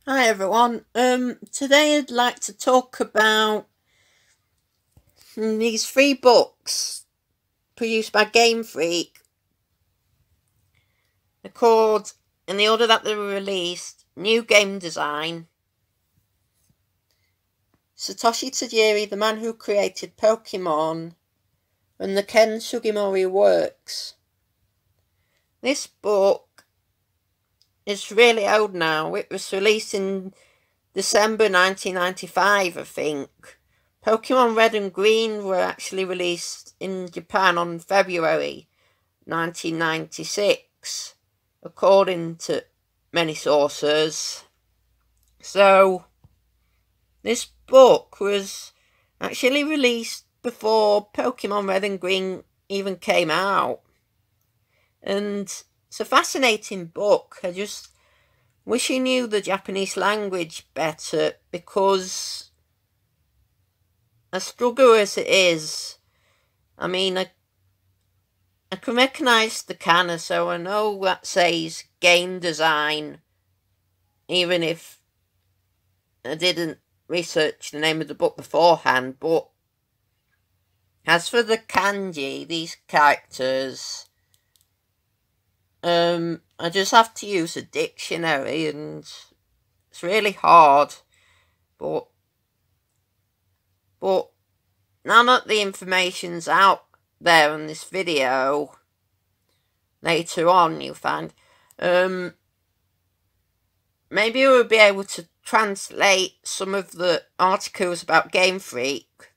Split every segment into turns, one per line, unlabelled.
Hi everyone. Today I'd like to talk about these three books produced by Game Freak. They're called, in the order that they were released, New Game Design, Satoshi Tajiri, the Man Who Created Pokémon, and the Ken Sugimori Works. This book is really old now. It was released in December 1995, I think. Pokemon Red and Green were actually released in Japan on February 1996, according to many sources. So, this book was actually released before Pokemon Red and Green even came out. And it's a fascinating book. I just wish he knew the Japanese language better, because as struggle as it is, I mean, I can recognise the kana, so I know that says game design, even if I didn't research the name of the book beforehand. But as for the kanji, these characters, I just have to use a dictionary, and it's really hard. But now that the information's out there in this video, later on you'll find, maybe we'll be able to translate some of the articles about Game Freak,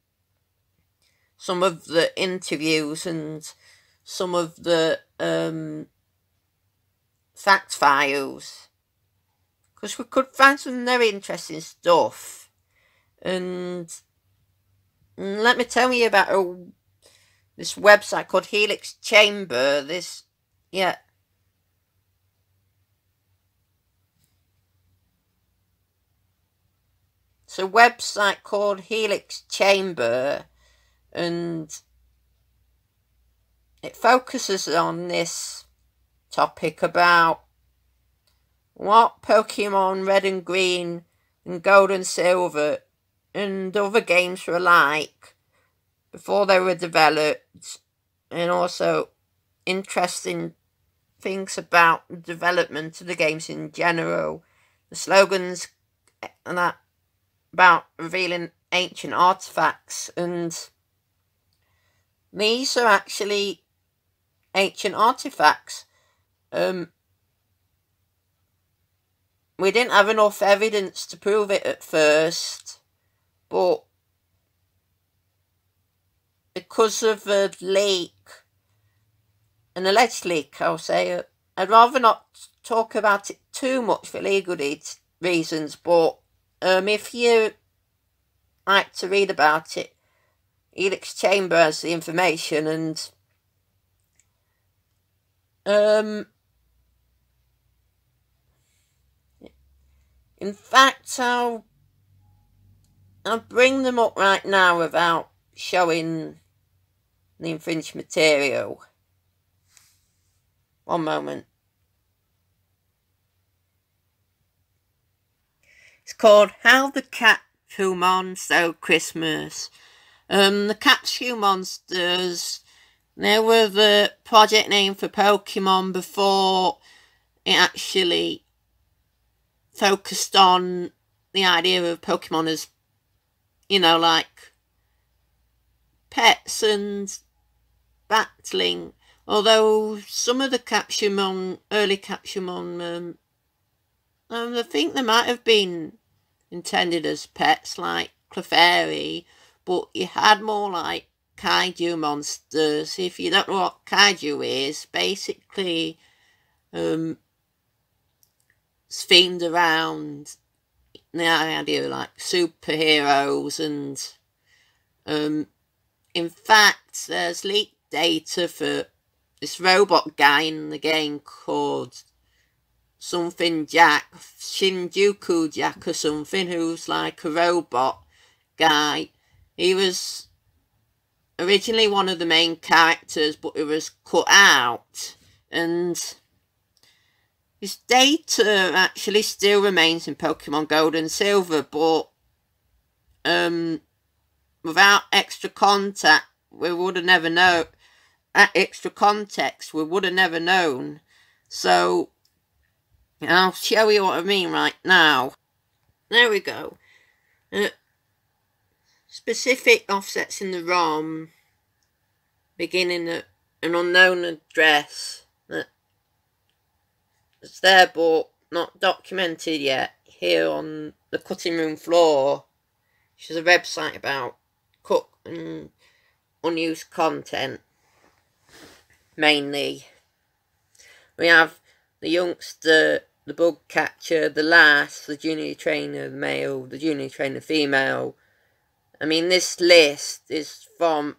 some of the interviews, and some of the fact files, because we could find some very interesting stuff. And let me tell you about this website called Helix Chamber. It's a website called Helix Chamber, and it focuses on this topic about what Pokemon Red and Green and Gold and Silver and other games were like before they were developed, and also interesting things about the development of the games in general, the slogans, and that about revealing ancient artifacts. And these are actually ancient artifacts. We didn't have enough evidence to prove it at first, but because of a leak, an alleged leak, I'll say, I'd rather not talk about it too much for legal reasons, but if you like to read about it, Helix Chamber has the information. And in fact, I'll bring them up right now without showing the infringed material. One moment. It's called How the Capsule Stole Christmas. The Capsule Monsters, they were the project name for Pokemon before it actually focused on the idea of Pokemon as, like pets and battling. Although some of the early Capsule, I think they might have been intended as pets, like Clefairy, but you had more like kaiju monsters. If you don't know what kaiju is, basically it's themed around the idea of like superheroes. And in fact, there's leaked data for this robot guy in the game called something Jack, Shinjuku Jack or something, who's like a robot guy. He was originally one of the main characters, but it was cut out, and This data actually still remains in Pokemon Gold and Silver, but without extra contact, we would have never known. Extra context, we would have never known. So, I'll show you what I mean right now. There we go. Specific offsets in the ROM beginning at an unknown address that's there but not documented yet here on the cutting room floor, which is a website about cut and unused content mainly. We have the youngster, the bug catcher, the lass, the junior trainer male, the junior trainer female. I mean, this list is from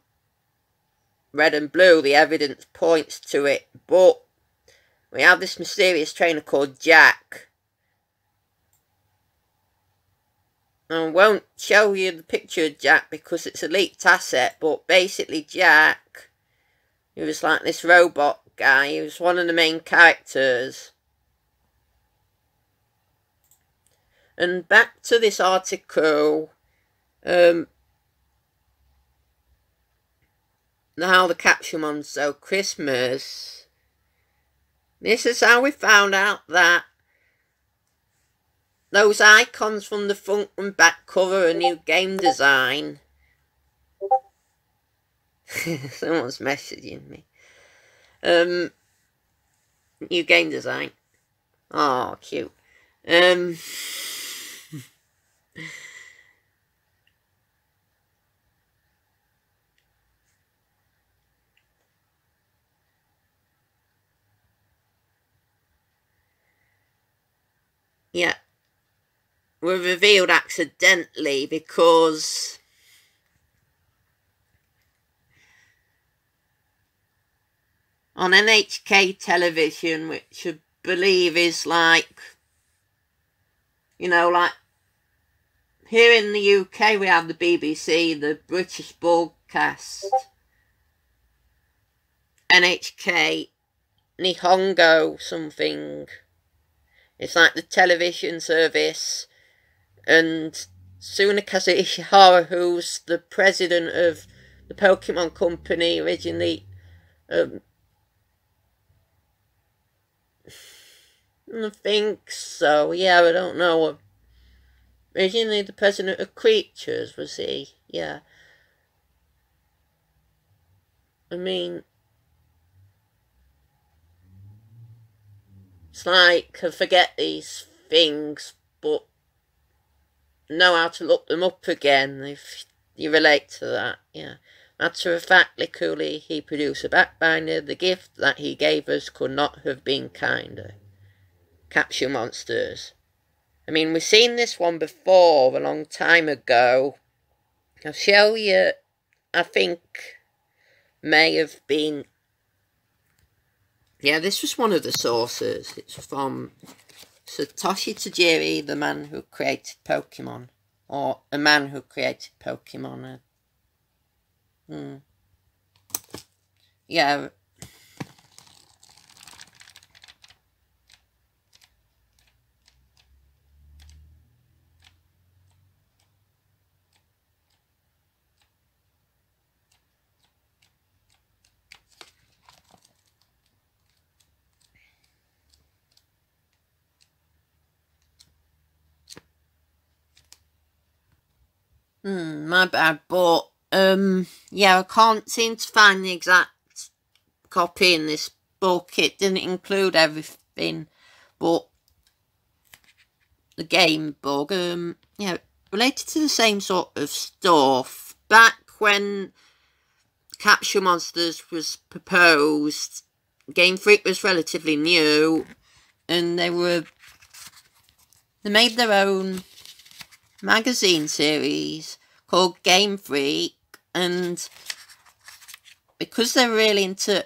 Red and Blue, the evidence points to it, but we have this mysterious trainer called Jack. I won't show you the picture of Jack because it's a leaked asset, but basically Jack, he was like this robot guy, he was one of the main characters. And back to this article, how the Capsumon sell Christmas. This is how we found out that those icons from the front and back cover a new game design. Someone's messaging me. New game design. Oh, cute. Yeah, were revealed accidentally because on NHK television, which I believe is like, you know, like here in the UK we have the BBC, the British broadcast, NHK, Nihongo something. It's like the television service, and Tsunekazu Ishihara, who's the president of the Pokemon Company originally, I think so, yeah, I don't know. Originally the president of Creatures, was he? Yeah. I mean, it's like I forget these things, but know how to look them up again if you relate to that, yeah. Matter of factly, coolly, he produced a backbinder. The gift that he gave us could not have been kinder. Capsule Monsters. I mean, we've seen this one before, a long time ago. I'll show you, I think, may have been... Yeah, this was one of the sources. It's from Satoshi Tajiri, the man who created Pokemon. Or a man who created Pokemon. Yeah. My bad, but yeah, I can't seem to find the exact copy in this book. It didn't include everything, but the game book, yeah, related to the same sort of stuff. Back when Capsule Monsters was proposed, Game Freak was relatively new, and they made their own magazine series called Game Freak, and because they're really into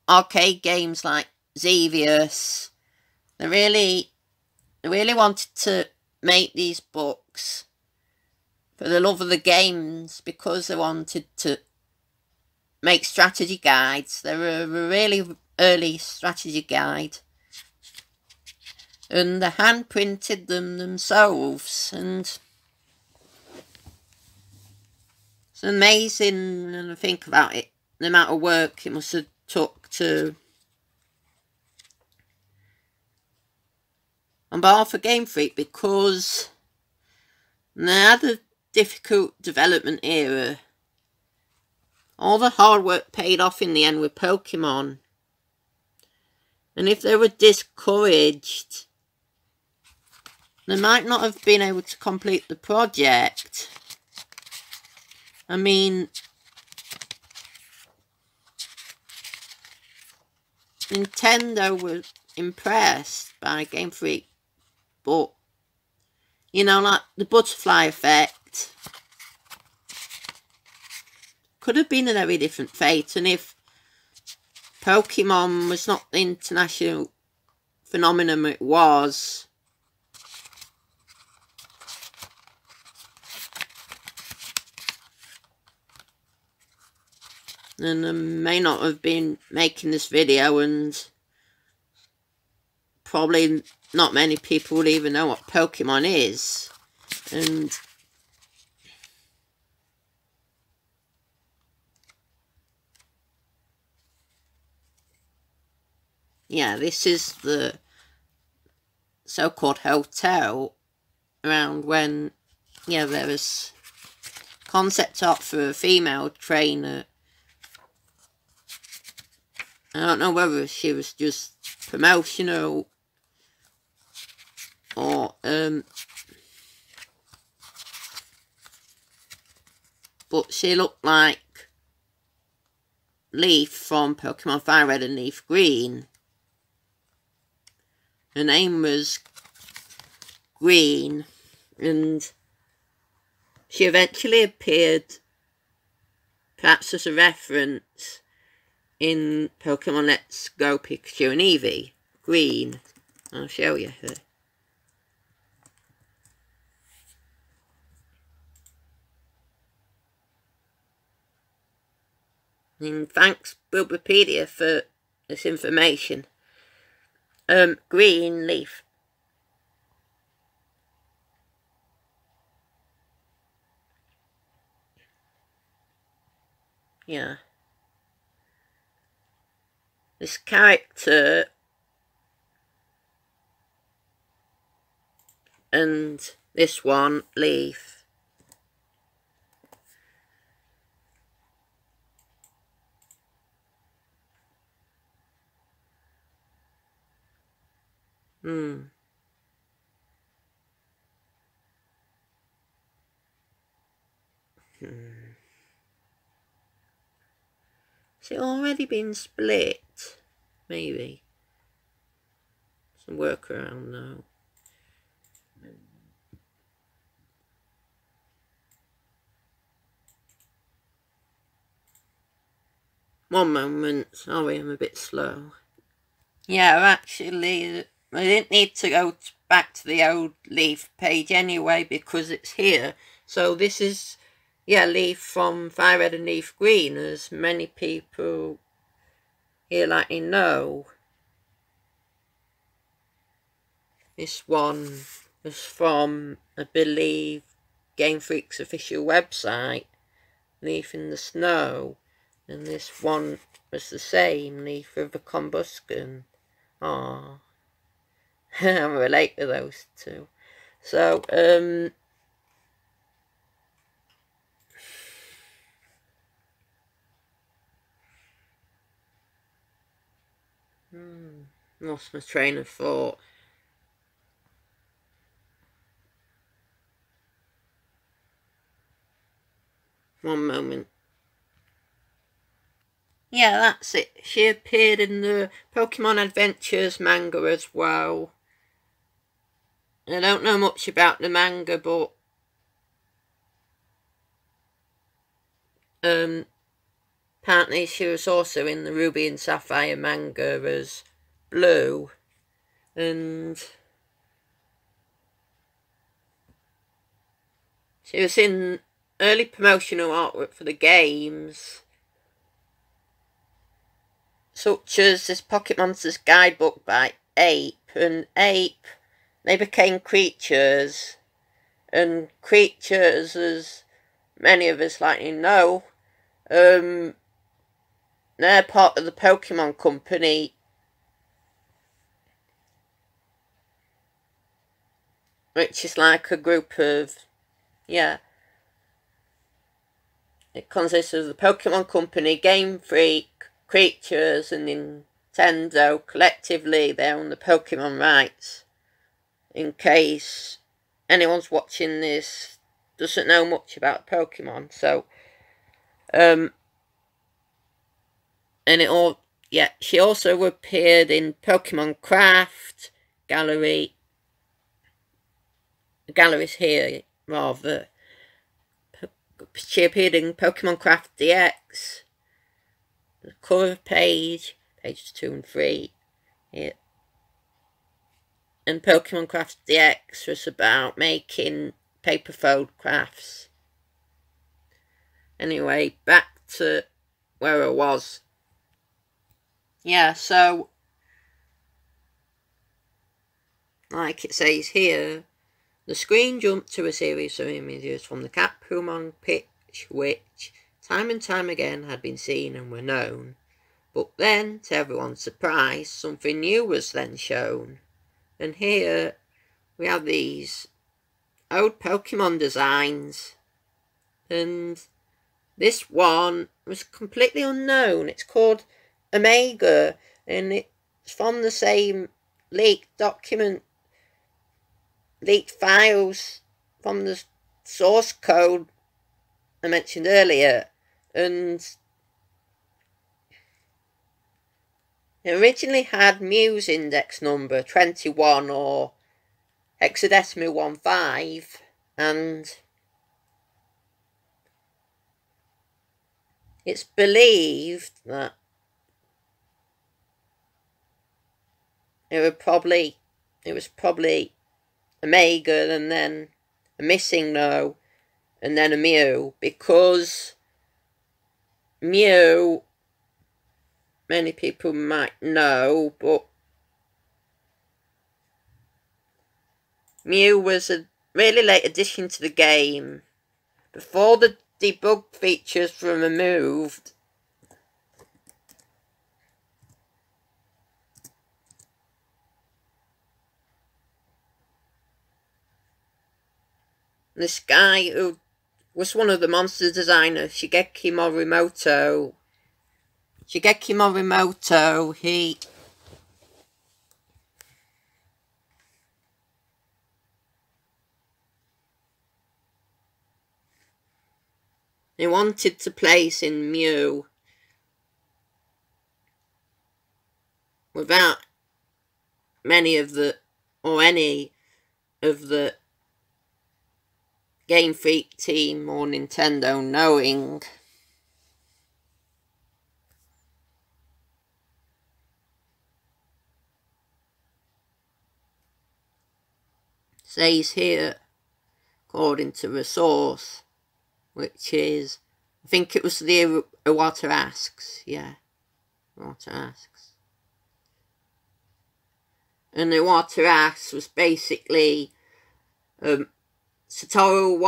arcade games like Xevious, they really wanted to make these books for the love of the games, because they wanted to make strategy guides. They were a really early strategy guide. and they hand printed them themselves, and it's amazing when I think about it, the amount of work it must have took to on behalf of Game Freak, because they had a difficult development era. All the hard work paid off in the end with Pokemon. And if they were discouraged, they might not have been able to complete the project. I mean, Nintendo was impressed by Game Freak, but, you know, like the butterfly effect could have been a very different fate, and if Pokemon was not the international phenomenon it was, then I may not have been making this video, and probably not many people would even know what Pokemon is. And yeah, this is the so-called hotel around when, yeah, there was concept art for a female trainer. I don't know whether she was just promotional or but she looked like Leaf from Pokemon Fire Red and Leaf Green. Her name was Green, and she eventually appeared, perhaps as a reference, in Pokemon Let's Go Pikachu and Eevee. Green. I'll show you her. And thanks Bulbapedia for this information. Green Leaf. Yeah. This character and this one, Leaf. Has it already been split? Maybe. Some workaround now. One moment. Sorry, I'm a bit slow. Yeah, actually, I didn't need to go back to the old Leaf page anyway, because it's here. So this is, yeah, Leaf from Fire Red and Leaf Green, as many people here likely know. This one was from, I believe, Game Freak's official website, Leaf in the Snow. And this one was the same, Leaf of the Combustion. Ah, I relate to those two. So, lost my train of thought. One moment. Yeah, that's it. She appeared in the Pokemon Adventures manga as well. I don't know much about the manga, but apparently she was also in the Ruby and Sapphire manga as Blue. And she was in early promotional artwork for the games, such as this Pocket Monsters guidebook by Ape. And Ape they became creatures, and creatures, as many of us likely know, they're part of the Pokemon Company, which is like a group of, it consists of the Pokemon Company, Game Freak, Creatures, and Nintendo. Collectively, they own the Pokemon rights. In case anyone's watching this doesn't know much about Pokemon, so and she also appeared in Pokemon Craft Galleries here, rather. She appeared in Pokemon Craft DX, the cover page, pages 2 and 3, here. And Pokemon Craft DX was about making paper fold crafts. Anyway, back to where I was. So, like it says here, the screen jumped to a series of images from the Capcom pitch, which, time and time again, had been seen and were known. But then, to everyone's surprise, something new was then shown. And here, we have these old Pokemon designs. And this one was completely unknown. It's called Omega, and it's from the same leaked files from the source code I mentioned earlier, and it originally had Mew's index number 21 or hexadecimal 15, and it's believed that it was probably Omega and then a missing no and then a Mew, because Mew, many people might know, but Mew was a really late addition to the game. Before the debug features were removed, this guy who was one of the monster designers, Shigeki Morimoto, he wanted to place in Mew without any of the Game Freak team or Nintendo knowing. Says here, according to the source, which is, I think it was the Iwata asks, Iwata asks. And Iwata asks was basically Satoru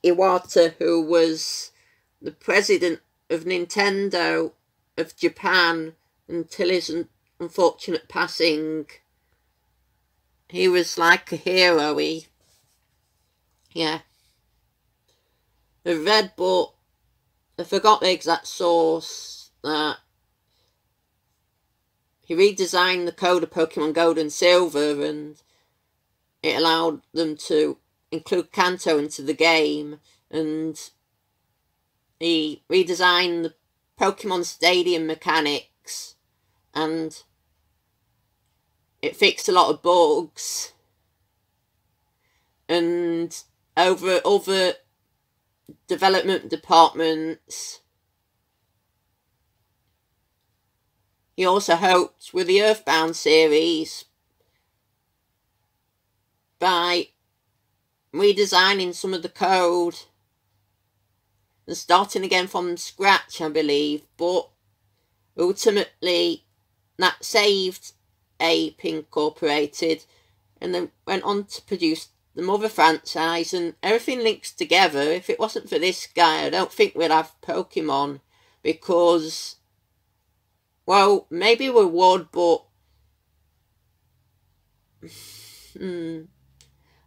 Iwata, who was the president of Nintendo of Japan until his unfortunate passing. He was like a hero. I read, but I forgot the exact source, that he redesigned the code of Pokemon Gold and Silver, and it allowed them to include Kanto into the game, and he redesigned the Pokemon Stadium mechanics, and it fixed a lot of bugs, and over other development departments. He also helped with the Earthbound series by redesigning some of the code and starting again from scratch, I believe, but ultimately that saved Ape Incorporated, and then went on to produce the Mother franchise, and everything links together. If it wasn't for this guy, I don't think we'd have Pokemon, because, well, maybe we would, but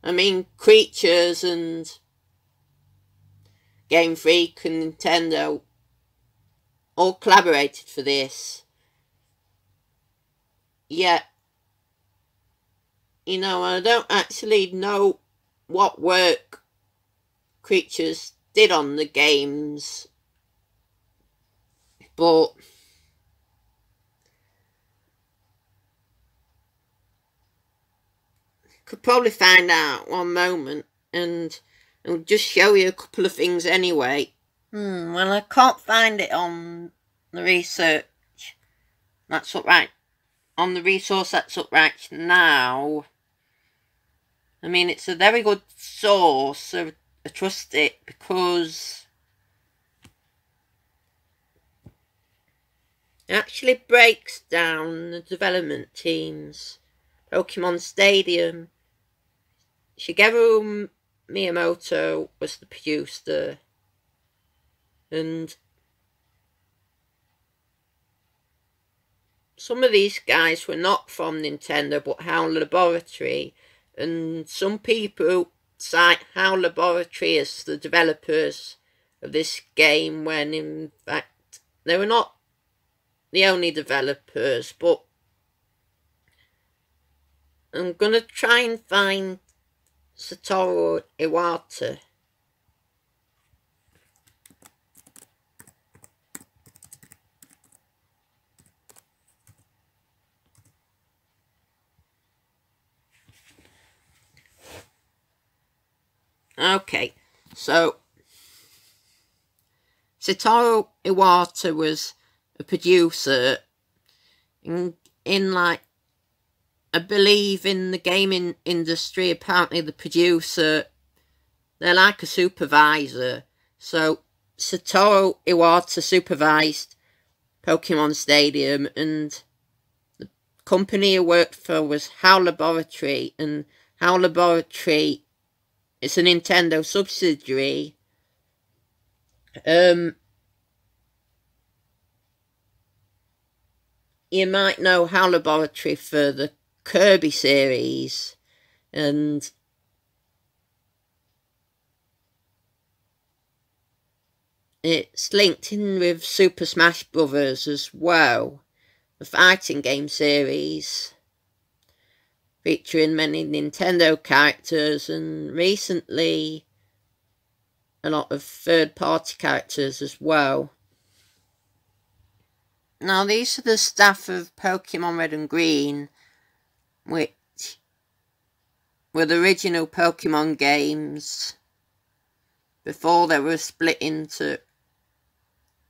I mean, Creatures and Game Freak and Nintendo all collaborated for this. Yet, you know, I don't actually know what work Creatures did on the games, but could probably find out one moment, and I'll just show you a couple of things anyway. Well, I can't find it on the research that's up right, on the resource that's up right now. I mean, it's a very good source, so I trust it, because it actually breaks down the development teams. Pokemon Stadium, Shigeru Miyamoto was the producer, and some of these guys were not from Nintendo but HAL Laboratory, and some people cite HAL Laboratory as the developers of this game, when in fact they were not the only developers. But I'm gonna try and find Satoru Iwata. Okay, so Satoru Iwata was a producer in like, I believe in the gaming industry, apparently the producer, they're like a supervisor. So Satoru Iwata supervised Pokemon Stadium, and the company he worked for was HAL Laboratory, and HAL Laboratory is a Nintendo subsidiary. You might know HAL Laboratory for the Kirby series, and it's linked in with Super Smash Bros. As well, the fighting game series, featuring many Nintendo characters, and recently a lot of third-party characters as well. Now, these are the staff of Pokemon Red and Green, which were the original Pokemon games before they were split into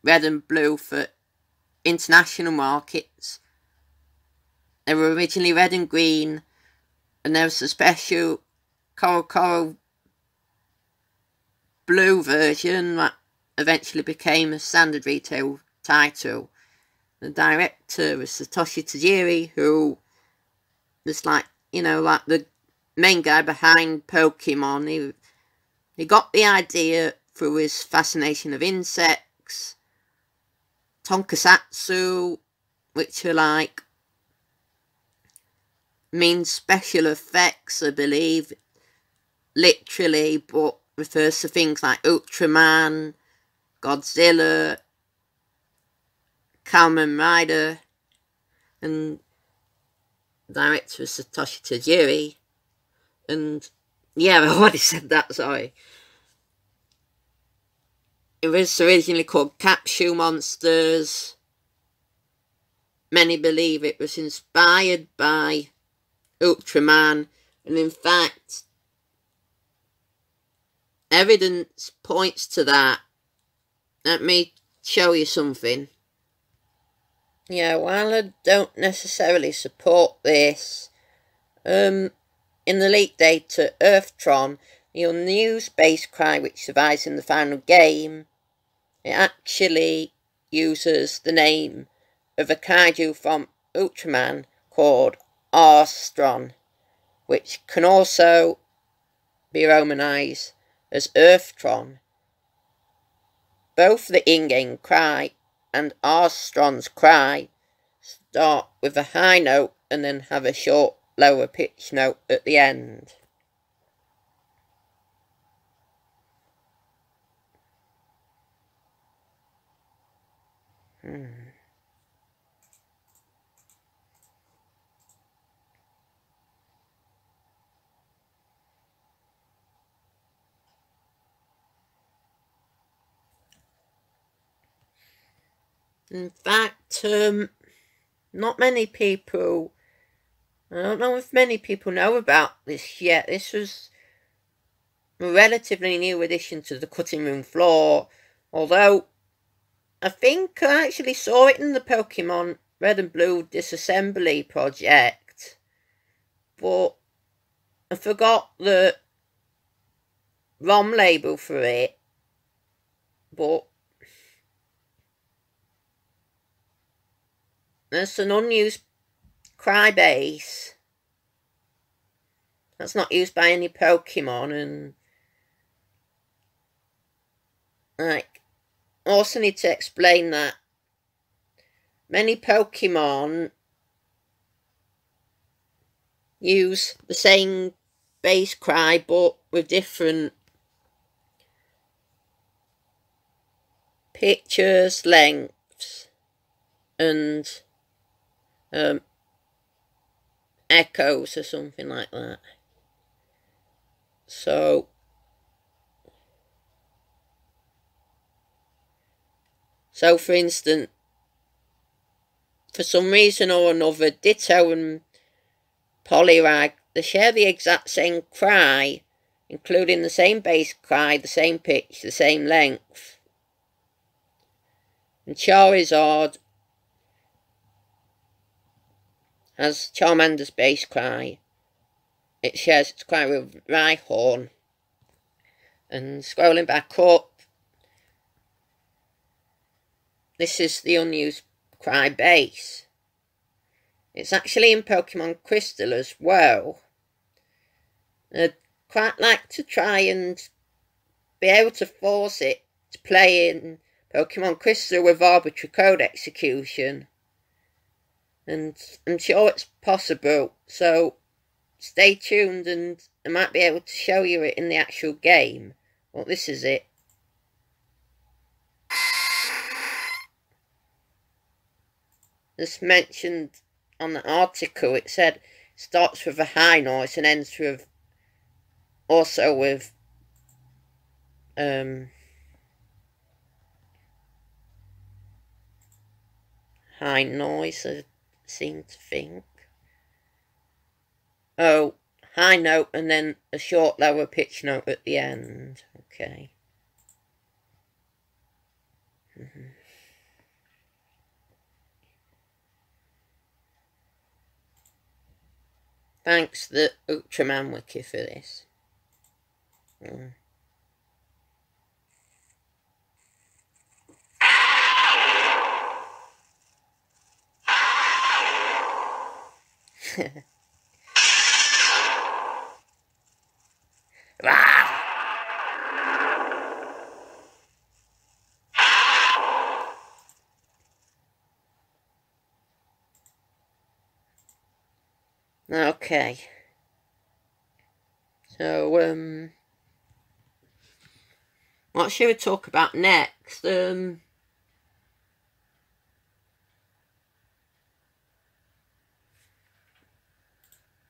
Red and Blue for international markets. They were originally Red and Green, and there was a special Coral Blue version that eventually became a standard retail title. The director was Satoshi Tajiri, who was like, you know, like the main guy behind Pokemon. He got the idea through his fascination of insects, tonkatsu, which are like, means special effects, I believe, literally, but refers to things like Ultraman, Godzilla, Kamen Rider, and the director was Satoshi Tajiri. And yeah, I already said that, sorry. It was originally called Capsule Monsters. Many believe it was inspired by Ultraman, and in fact, evidence points to that. Let me show you something. Yeah, while I don't necessarily support this, in the leaked data, Earthtron, the Unused base cry which survives in the final game, it actually uses the name of a kaiju from Ultraman called Arstron. which can also be romanized as Earthtron. Both the in-game cry and Armstrong's cry start with a high note and then have a short, lower pitch note at the end. In fact, not many people, I don't know if many people know about this yet. This was a relatively new addition to the cutting room floor, although I think I actually saw it in the Pokemon Red and Blue disassembly project, but I forgot the ROM label for it, but there's an unused cry base that's not used by any Pokemon, and like, also need to explain that many Pokemon use the same base cry but with different pitches, lengths, and echoes or something like that. So for instance, for some reason or another, Ditto and Poliwag, they share the exact same cry, including the same base cry, the same pitch, the same length. And Charizard has Charmander's base cry. It shares its cry with Rhyhorn. And scrolling back up, this is the unused cry base. It's actually in Pokemon Crystal as well. I'd quite like to try and be able to force it to play in Pokemon Crystal with arbitrary code execution. And I'm sure it's possible, so stay tuned and I might be able to show you it in the actual game. Well, this is it. As mentioned on the article, it said starts with a high noise and ends with also with high noise, I seem to think. Oh, high note and then a short lower pitch note at the end. Okay. Thanks the Ultraman wiki for this. Okay. So, what should we talk about next?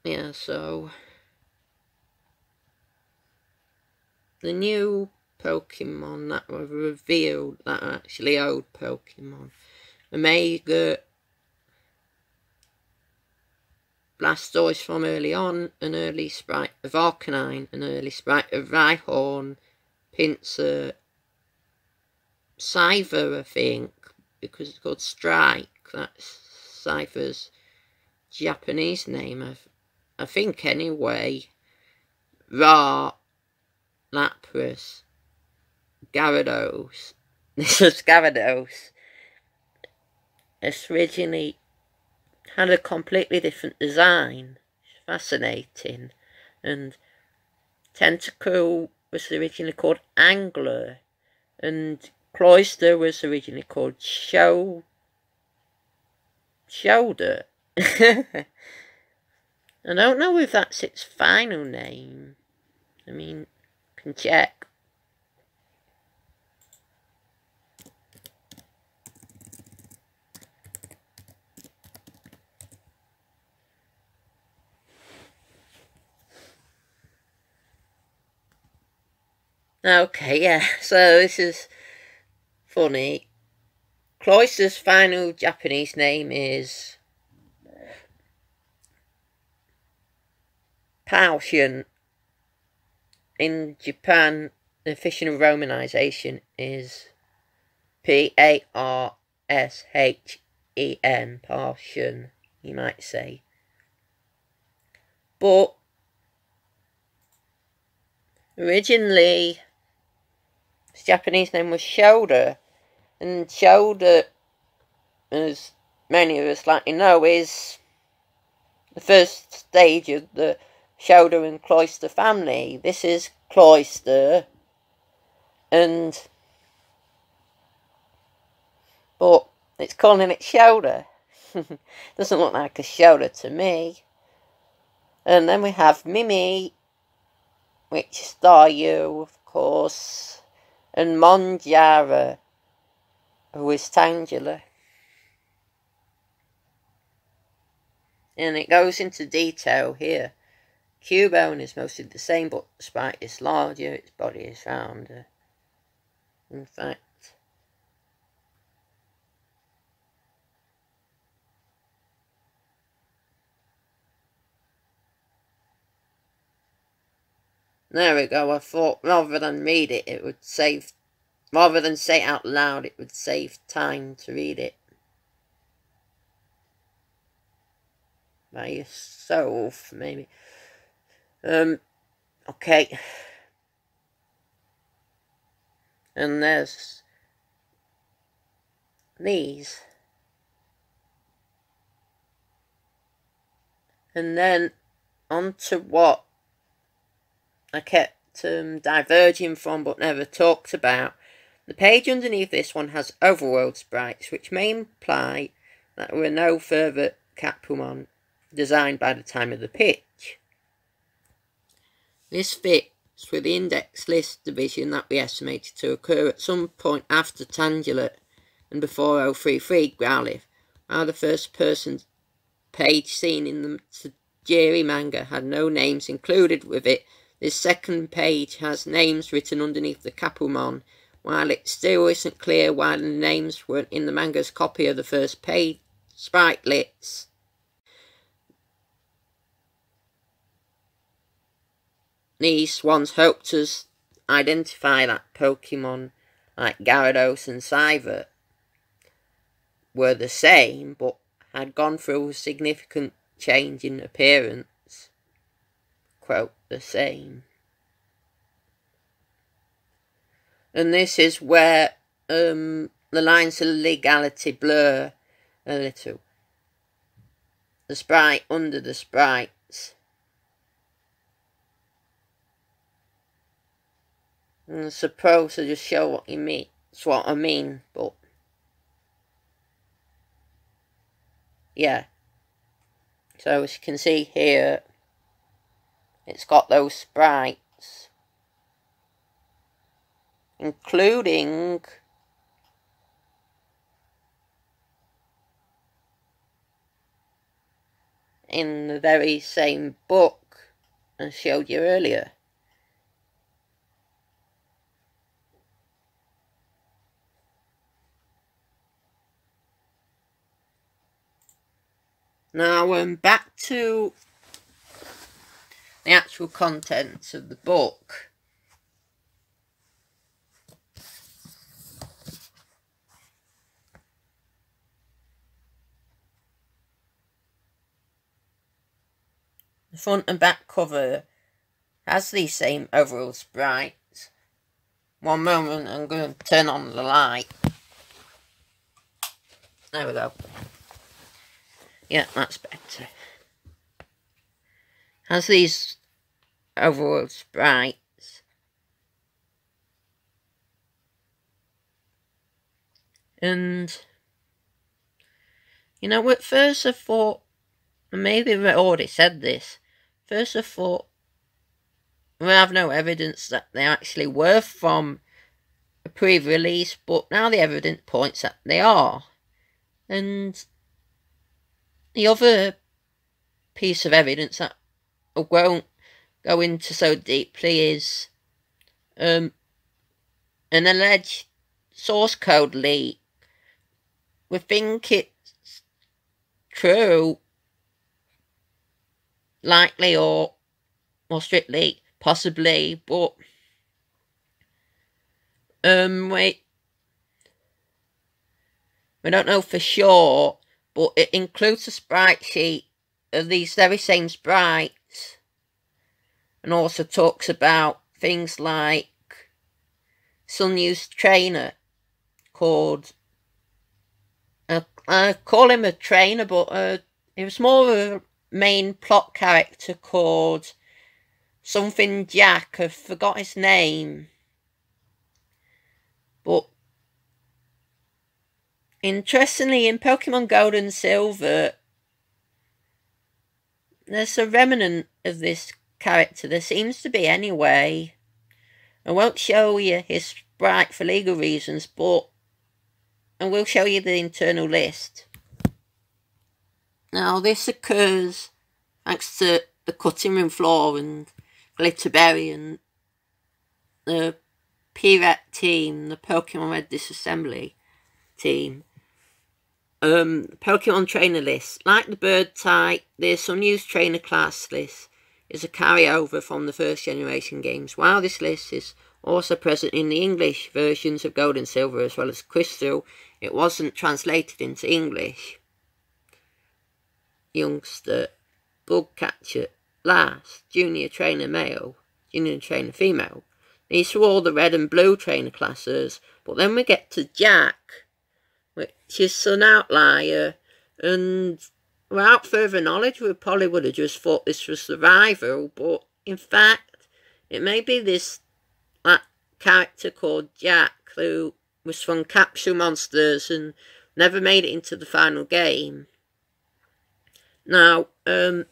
Yeah, so the new Pokemon that were revealed that are actually old Pokemon. Omega, Blastoise from early on, an early sprite of Arcanine, an early sprite of Rhyhorn, Pinsir, Cypher, I think, because it's called Strike. That's Cypher's Japanese name, I think anyway. Ra, Lapras, Gyarados. This was Gyarados. It's originally had a completely different design. fascinating. And Tentacle was originally called Angler, and Cloister was originally called Shoulder. I don't know if that's its final name. I mean, can check. Okay, yeah, so this is funny. Cloister's final Japanese name is Pulseman. In Japan, the official romanization is Parshen, Pulseman, you might say. But originally, his Japanese name was Shoulder, and Shoulder, as many of us likely know, is the first stage of the Shoulder and Cloister family. This is Cloister, but it's calling it Shoulder. Doesn't look like a shoulder to me. And then we have Mimi, which is Staryu, of course, and Monjara, who is Tangela. And it goes into detail here. Cubone is mostly the same, but Sprite is larger, its body is rounder. In fact, there we go. I thought rather than read it, it would save, rather than say it out loud, it would save time to read it by yourself, maybe. Okay. And there's these. And then on to what I kept diverging from but never talked about. The page underneath this one has overworld sprites, which may imply that there were no further Capumon designed by the time of the pitch. This fits with the index list division that we estimated to occur at some point after Tangela and before 033 Growlithe, while the first person page seen in the Tajiri manga had no names included with it. This second page has names written underneath the Capumon, while it still isn't clear why the names weren't in the manga's copy of the first page spritelets. These ones helped us identify that Pokemon like Gyarados and Scyther were the same, but had gone through a significant change in appearance. Quote, the same. And this is where the lines of legality blur a little. The sprite under the sprites. And I suppose to just show what you mean. That's what I mean, but yeah. So as you can see here, it's got those sprites, including in the very same book I showed you earlier. Now, back to the actual contents of the book. The front and back cover has these same overall sprites. One moment, I'm going to turn on the light. There we go. Yeah, that's better. has these overworld sprites. And, you know, at first I thought, and maybe I've already said this, first I thought, we have no evidence that they actually were from a pre-release, but now the evidence points that they are. And the other piece of evidence that I won't go into so deeply is an alleged source code leak. We think it's true, likely or more strictly, possibly, but we don't know for sure, but it includes a sprite sheet of these very same sprites, and also talks about things like some used trainer called, I call him a trainer, but it was more of a main plot character called something Jack. I forgot his name, but interestingly, in Pokemon Gold and Silver, there's a remnant of this character. There seems to be, anyway. I won't show you his sprite for legal reasons, but I will show you the internal list. Now, this occurs thanks to the cutting room floor and Glitterberry and the PRET team, the Pokemon Red Disassembly team. Pokemon trainer list. Like the bird type, this unused trainer class list is a carryover from the first generation games, while this list is also present in the English versions of Gold and Silver as well as Crystal. It wasn't translated into English. Youngster, Bug Catcher, Last, Junior Trainer Male, Junior Trainer Female. These are all the red and blue trainer classes, but then we get to Jack, which is an outlier, and without further knowledge we probably would have just thought this was the rival, but in fact it may be this character called Jack who was from Capsule Monsters and never made it into the final game. Now, so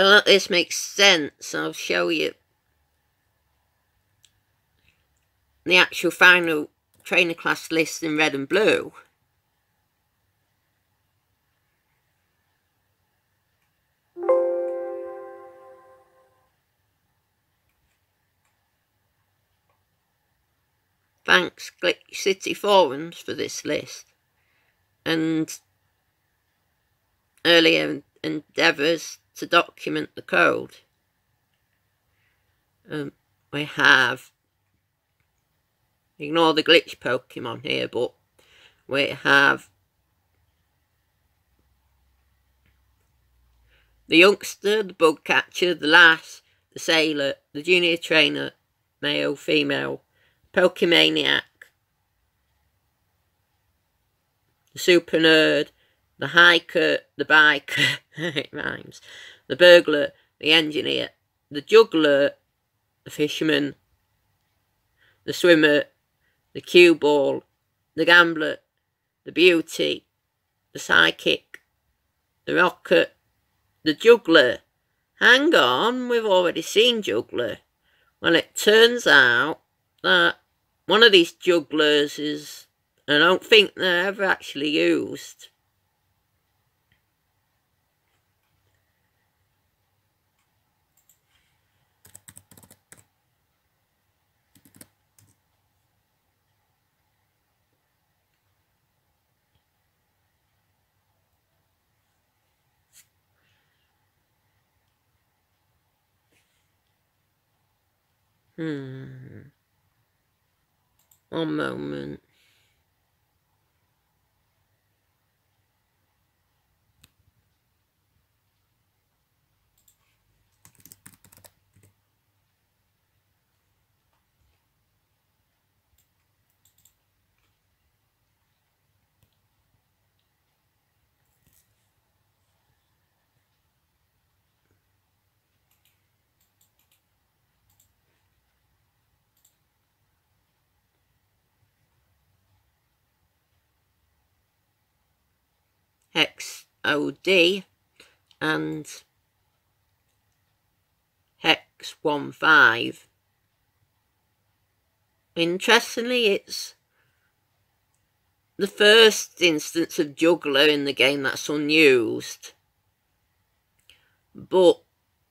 that this makes sense, I'll show you the actual final trainer class list in red and blue. Thanks Glitch City Forums for this list and earlier endeavours to document the code. We have, ignore the glitch Pokemon here, but we have the Youngster, the Bug Catcher, the Lass, the Sailor, the Junior Trainer, Male, Female, Pokemaniac, the Super Nerd, the Hiker, the Biker, it rhymes, the Burglar, the Engineer, the Juggler, the Fisherman, the Swimmer, the Cue Ball, the Gambler, the Beauty, the Psychic, the Rocket, the Juggler. Hang on, we've already seen Juggler. Well, it turns out that one of these jugglers is, I don't think they're ever actually used. One moment. OD and Hex 15. Interestingly, it's the first instance of juggler in the game that's unused. But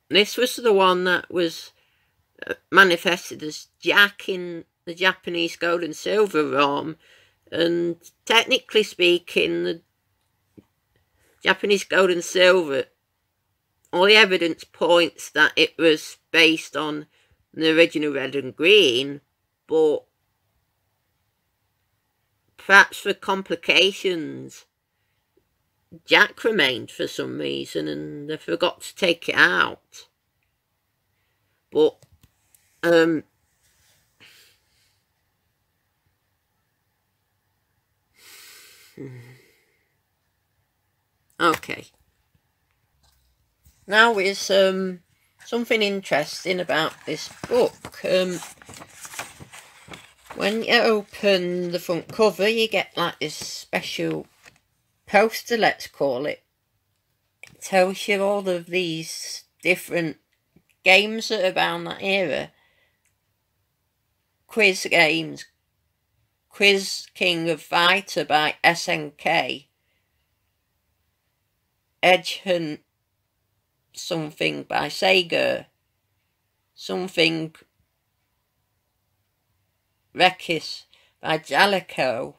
this was the one that was manifested as Jack in the Japanese Gold and Silver ROM, and technically speaking, the Japanese Gold and Silver, all the evidence points that it was based on the original Red and Green, but perhaps for complications, Jack remained for some reason and they forgot to take it out. But okay. Now is something interesting about this book. When you open the front cover, you get like this special poster, let's call it. It tells you all of these different games that are around that era. Quiz games. Quiz King of Fighter by SNK. Edge Hunt something by Sega. Something Rekis by Jalico.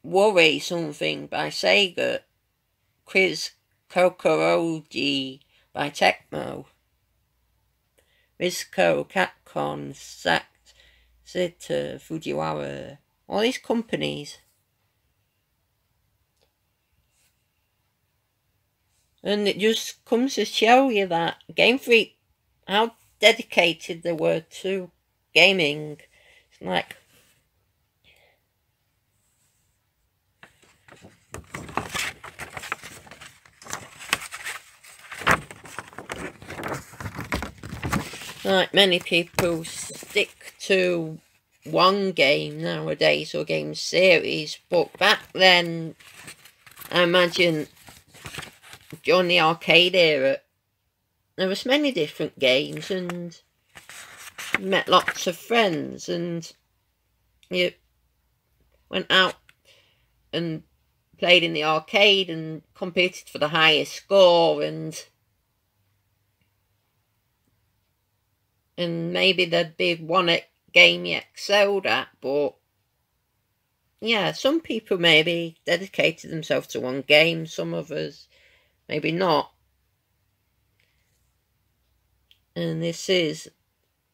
Worry something by Sega. Quiz Kokorogi by Tecmo. Risco, Capcom, Sact, Zeta, Fujiwara. All these companies. And it just comes to show you that Game Freak, how dedicated they were to gaming. It's like, many people stick to one game nowadays or game series, but back then, I imagine during the arcade era, there was many different games and met lots of friends and you went out and played in the arcade and competed for the highest score, and maybe there'd be one game you excelled at, but yeah, some people maybe dedicated themselves to one game, some others maybe not. And this is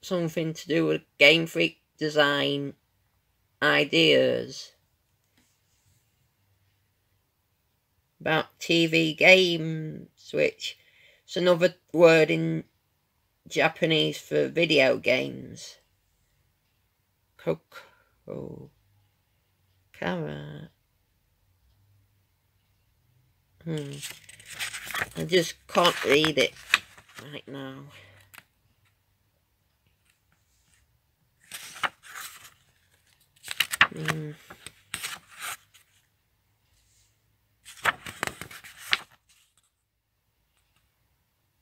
something to do with Game Freak design ideas about TV games, which is another word in Japanese for video games. Koko Kara. I just can't read it right now.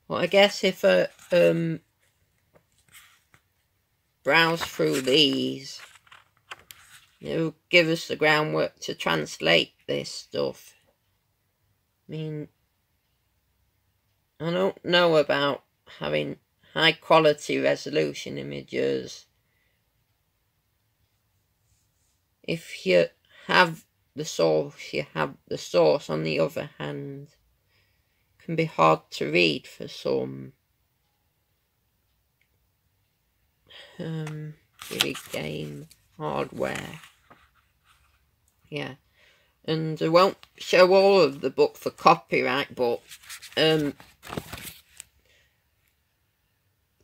Well, I guess if I browse through these, it'll give us the groundwork to translate this stuff. I mean, I don't know about having high quality resolution images. If you have the source, you have the source. On the other hand, it can be hard to read for some. Big game hardware. Yeah. And I won't show all of the book for copyright, but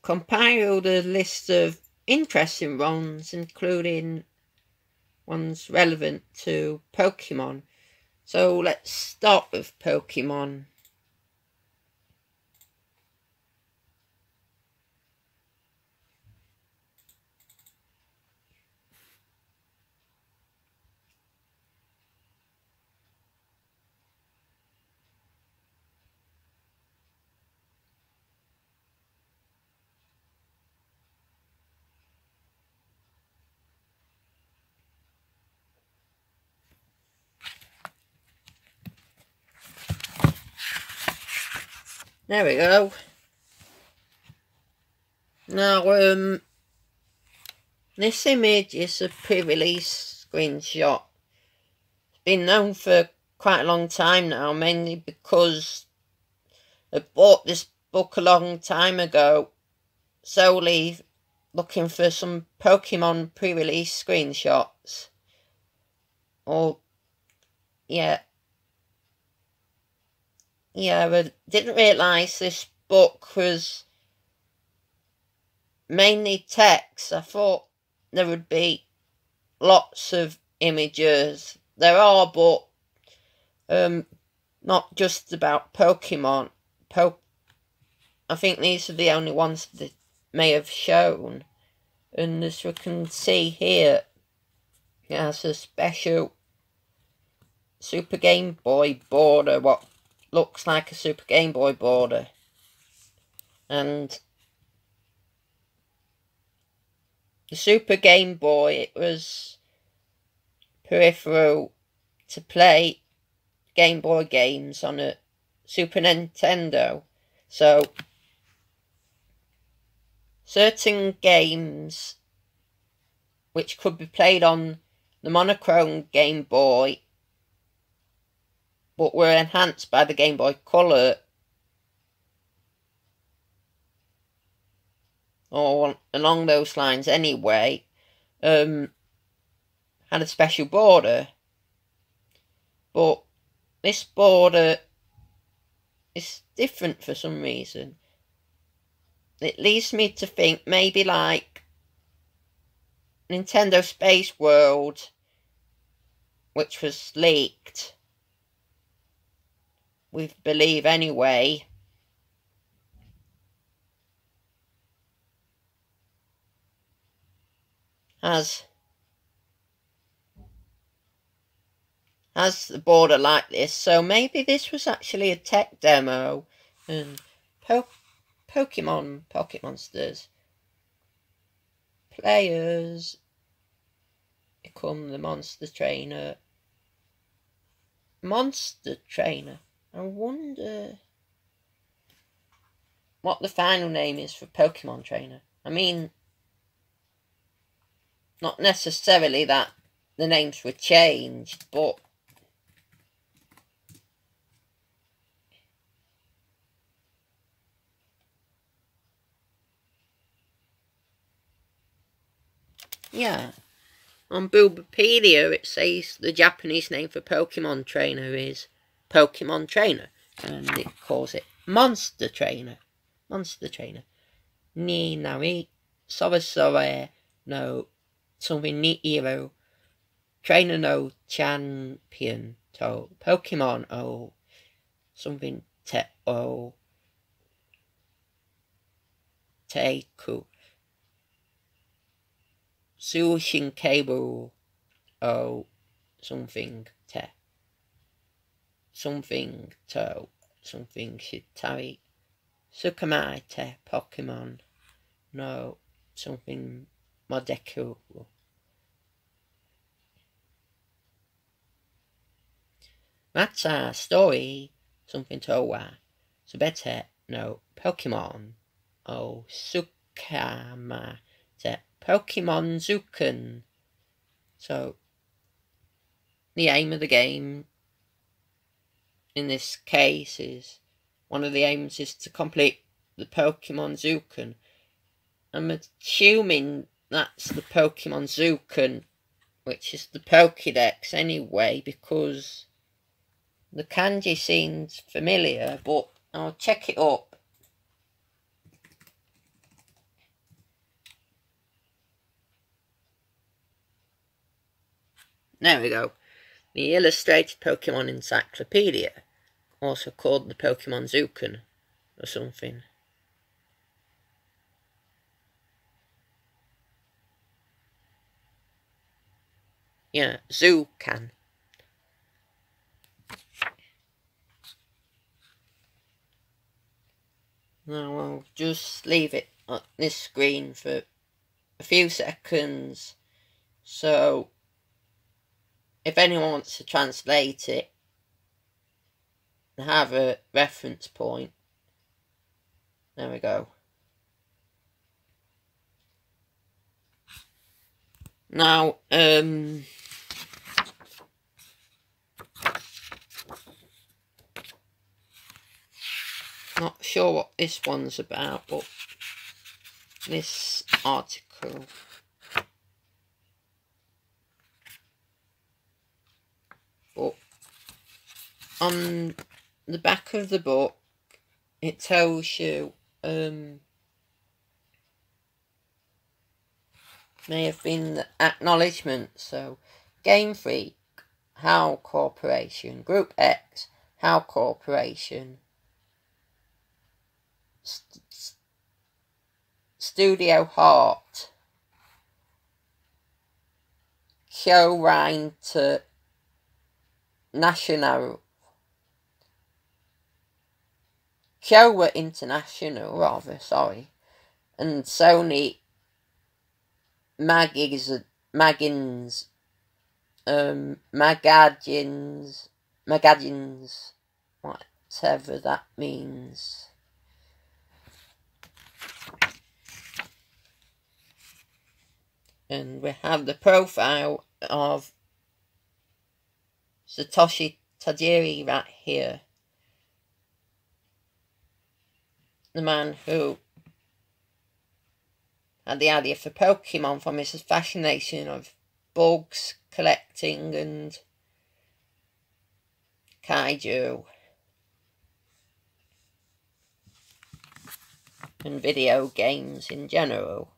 compiled a list of interesting ones, including ones relevant to Pokemon. So let's start with Pokemon. There we go. Now, this image is a pre-release screenshot. It's been known for quite a long time now, mainly because I bought this book a long time ago, solely looking for some Pokemon pre-release screenshots. Yeah, I didn't realise this book was mainly text. I thought there would be lots of images. There are, but not just about Pokemon. I think these are the only ones that may have shown. And as you can see here, it has a special Super Game Boy border, what looks like a Super Game Boy border. And the Super Game Boy, it was peripheral to play Game Boy games on a Super Nintendo. So certain games which could be played on the monochrome Game Boy but were enhanced by the Game Boy Color, or along those lines anyway, had a special border. But this border is different for some reason. It leads me to think maybe like Nintendo Space World, which was leaked, we believe anyway, has the border like this. So maybe this was actually a tech demo, and Pokemon Pocket Monsters players become the monster trainer. Monster trainer. I wonder what the final name is for Pokemon trainer. I mean, not necessarily that the names were changed, but yeah. On Bulbapedia it says the Japanese name for Pokemon trainer is Pokemon trainer, and it calls it Monster Trainer. Monster Trainer. Ni nari Sorasore no something ni hero. Trainer no champion to Pokemon o something te o Teiku. Sushin cable o something te. Something to something shitari. Sukamai te Pokemon no something Modeku. That's our story. Something to wa. Subete no Pokemon o Sukama te Pokemon Zuken. So the aim of the game in this case is, one of the aims is to complete the Pokemon Zuken. I'm assuming that's the Pokemon Zuken, which is the Pokedex anyway, because the kanji seems familiar, but I'll check it up. There we go. The Illustrated Pokemon Encyclopedia, also called the Pokemon Zuken or something. Yeah, Zukan. Now I'll just leave it on this screen for a few seconds, so if anyone wants to translate it, have a reference point. There we go. Now, not sure what this one's about, but this article. But on the back of the book, it tells you, may have been the acknowledgement. So, Game Freak, HAL Corporation, Group X, HAL Corporation, Studio Heart, Kyorai National, Kyowa International, rather, sorry, and Sony Magazines, whatever that means. And we have the profile of Satoshi Tajiri right here. The man who had the idea for Pokemon from his fascination of bugs, collecting, and kaiju, and video games in general.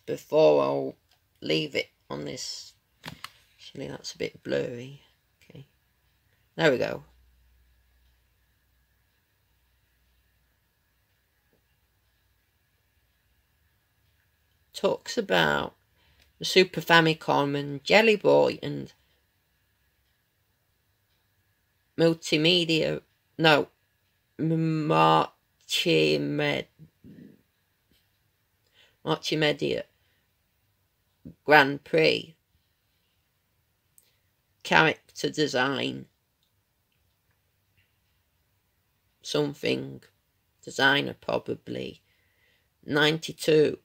Before I'll leave it on this, actually that's a bit blurry. Okay, there we go. Talks about the Super Famicom and Jelly Boy and multimedia, no, multimedia Grand Prix, character design, something, designer probably, 92.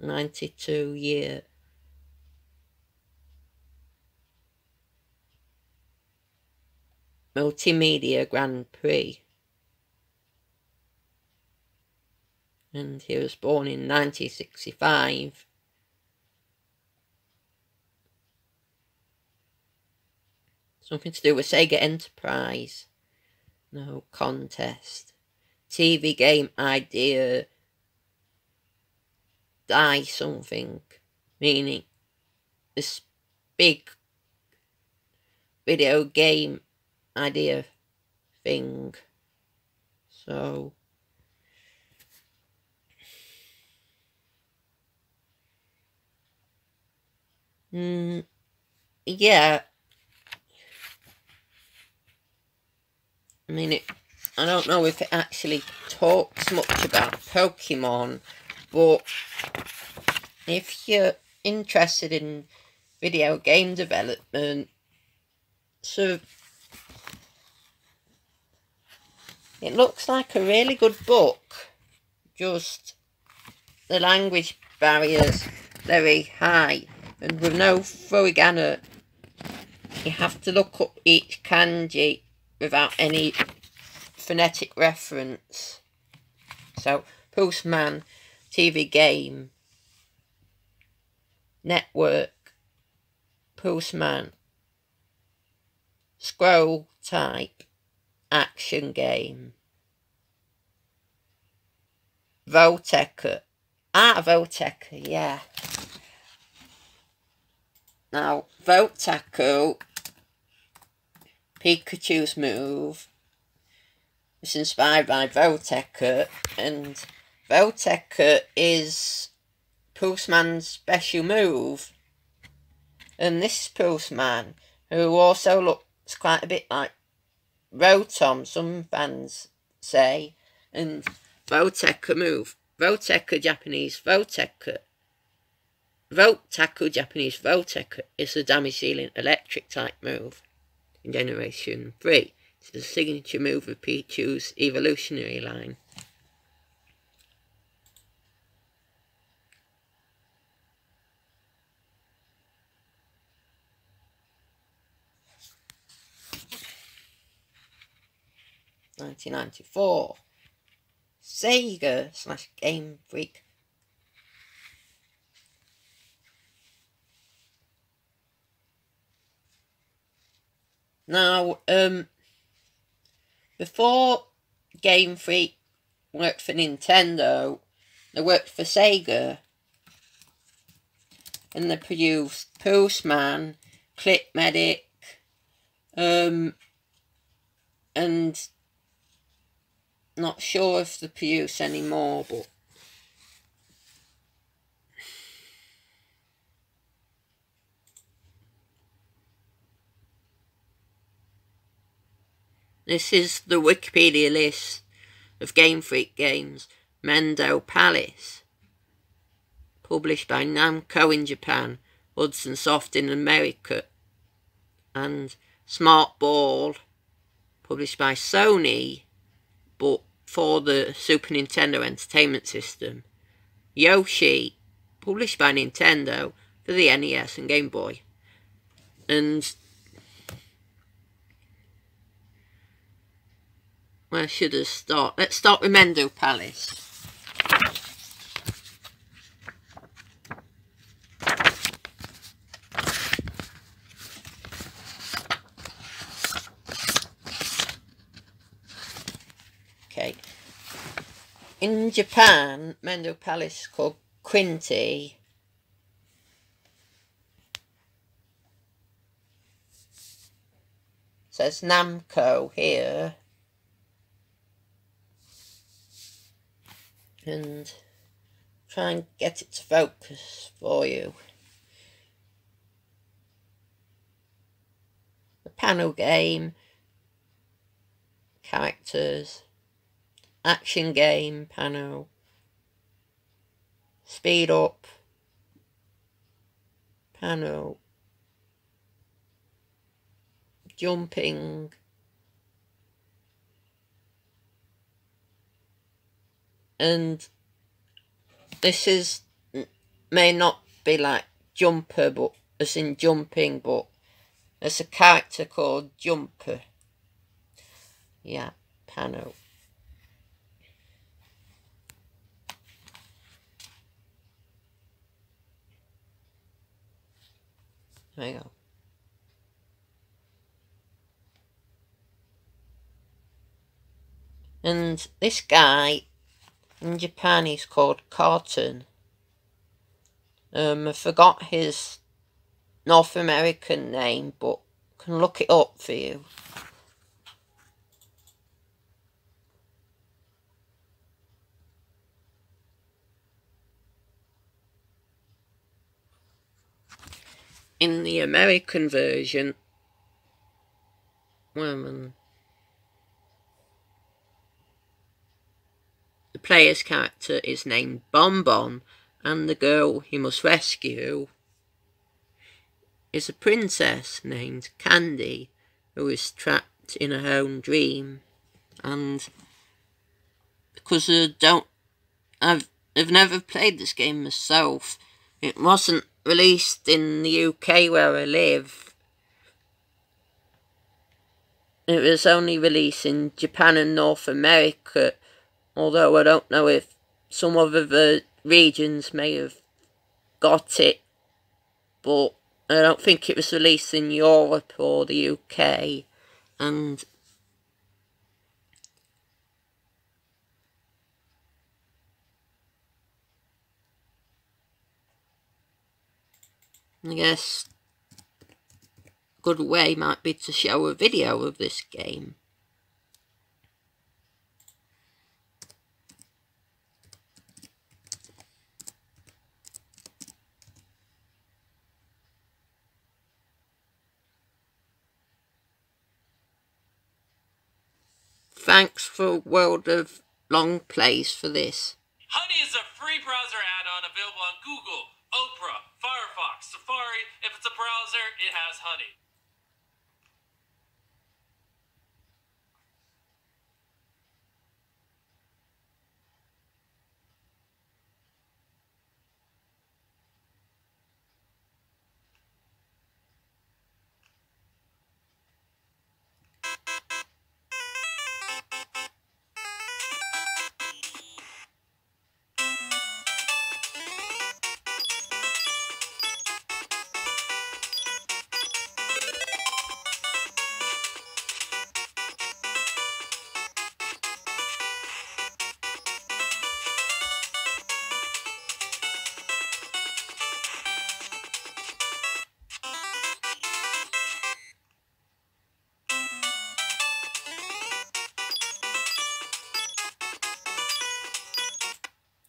92 year. Multimedia Grand Prix. And he was born in 1965. Something to do with Sega Enterprise. No contest. TV game idea. Die something. Meaning this big video game idea thing. So yeah, I mean, I don't know if it actually talks much about Pokemon, but if you're interested in video game development, so it looks like a really good book. Just the language barriers very high, and with no furigana, you have to look up each kanji without any phonetic reference. So, Pulseman, TV game, network, Pulseman, scroll type, action game, Volteca. Volteca, yeah. Now, Volteca, Pikachu's move, is inspired by Volteca, and Volteca is Pulseman's special move. And this Pulseman, who also looks quite a bit like Rotom, some fans say, and Volteca move. Volteca, Japanese Volteca. Volt Tackle, Japanese Voltec, is a damage-dealing electric type move in Generation 3. It's the signature move of Pichu's evolutionary line. (1994) Sega / Game Freak. Now, before Game Freak worked for Nintendo, they worked for Sega, and they produced Pulseman, Click Medic, and not sure if they produce any more, but this is the Wikipedia list of Game Freak games. Mendel Palace, published by Namco in Japan, Hudson Soft in America, and Smart Ball, published by Sony, but for the Super Nintendo Entertainment System. Yoshi, published by Nintendo for the NES and Game Boy. And where should I start? Let's start with Mendel Palace. Okay. In Japan, Mendel Palace is called Quinty. It says Namco here. And try and get it to focus for you. The panel game, characters, action game panel, speed up panel, jumping, and this may not be like Jumper, but as in jumping, but there's a character called Jumper. Yeah, panel. There you go. And this guy in Japan is called Carton. I forgot his North American name, but can look it up for you. In the American version, the player's character is named Bonbon, and the girl he must rescue is a princess named Candy, who is trapped in her own dream. And because I've never played this game myself, it wasn't released in the UK where I live. It was only released in Japan and North America, although I don't know if some other regions may have got it, but I don't think it was released in Europe or the UK. And I guess a good way might be to show a video of this game. Thanks for World of Long Plays for this.
Honey is a free browser add-on available on Google, Opera, Safari. If it's a browser, it has Honey.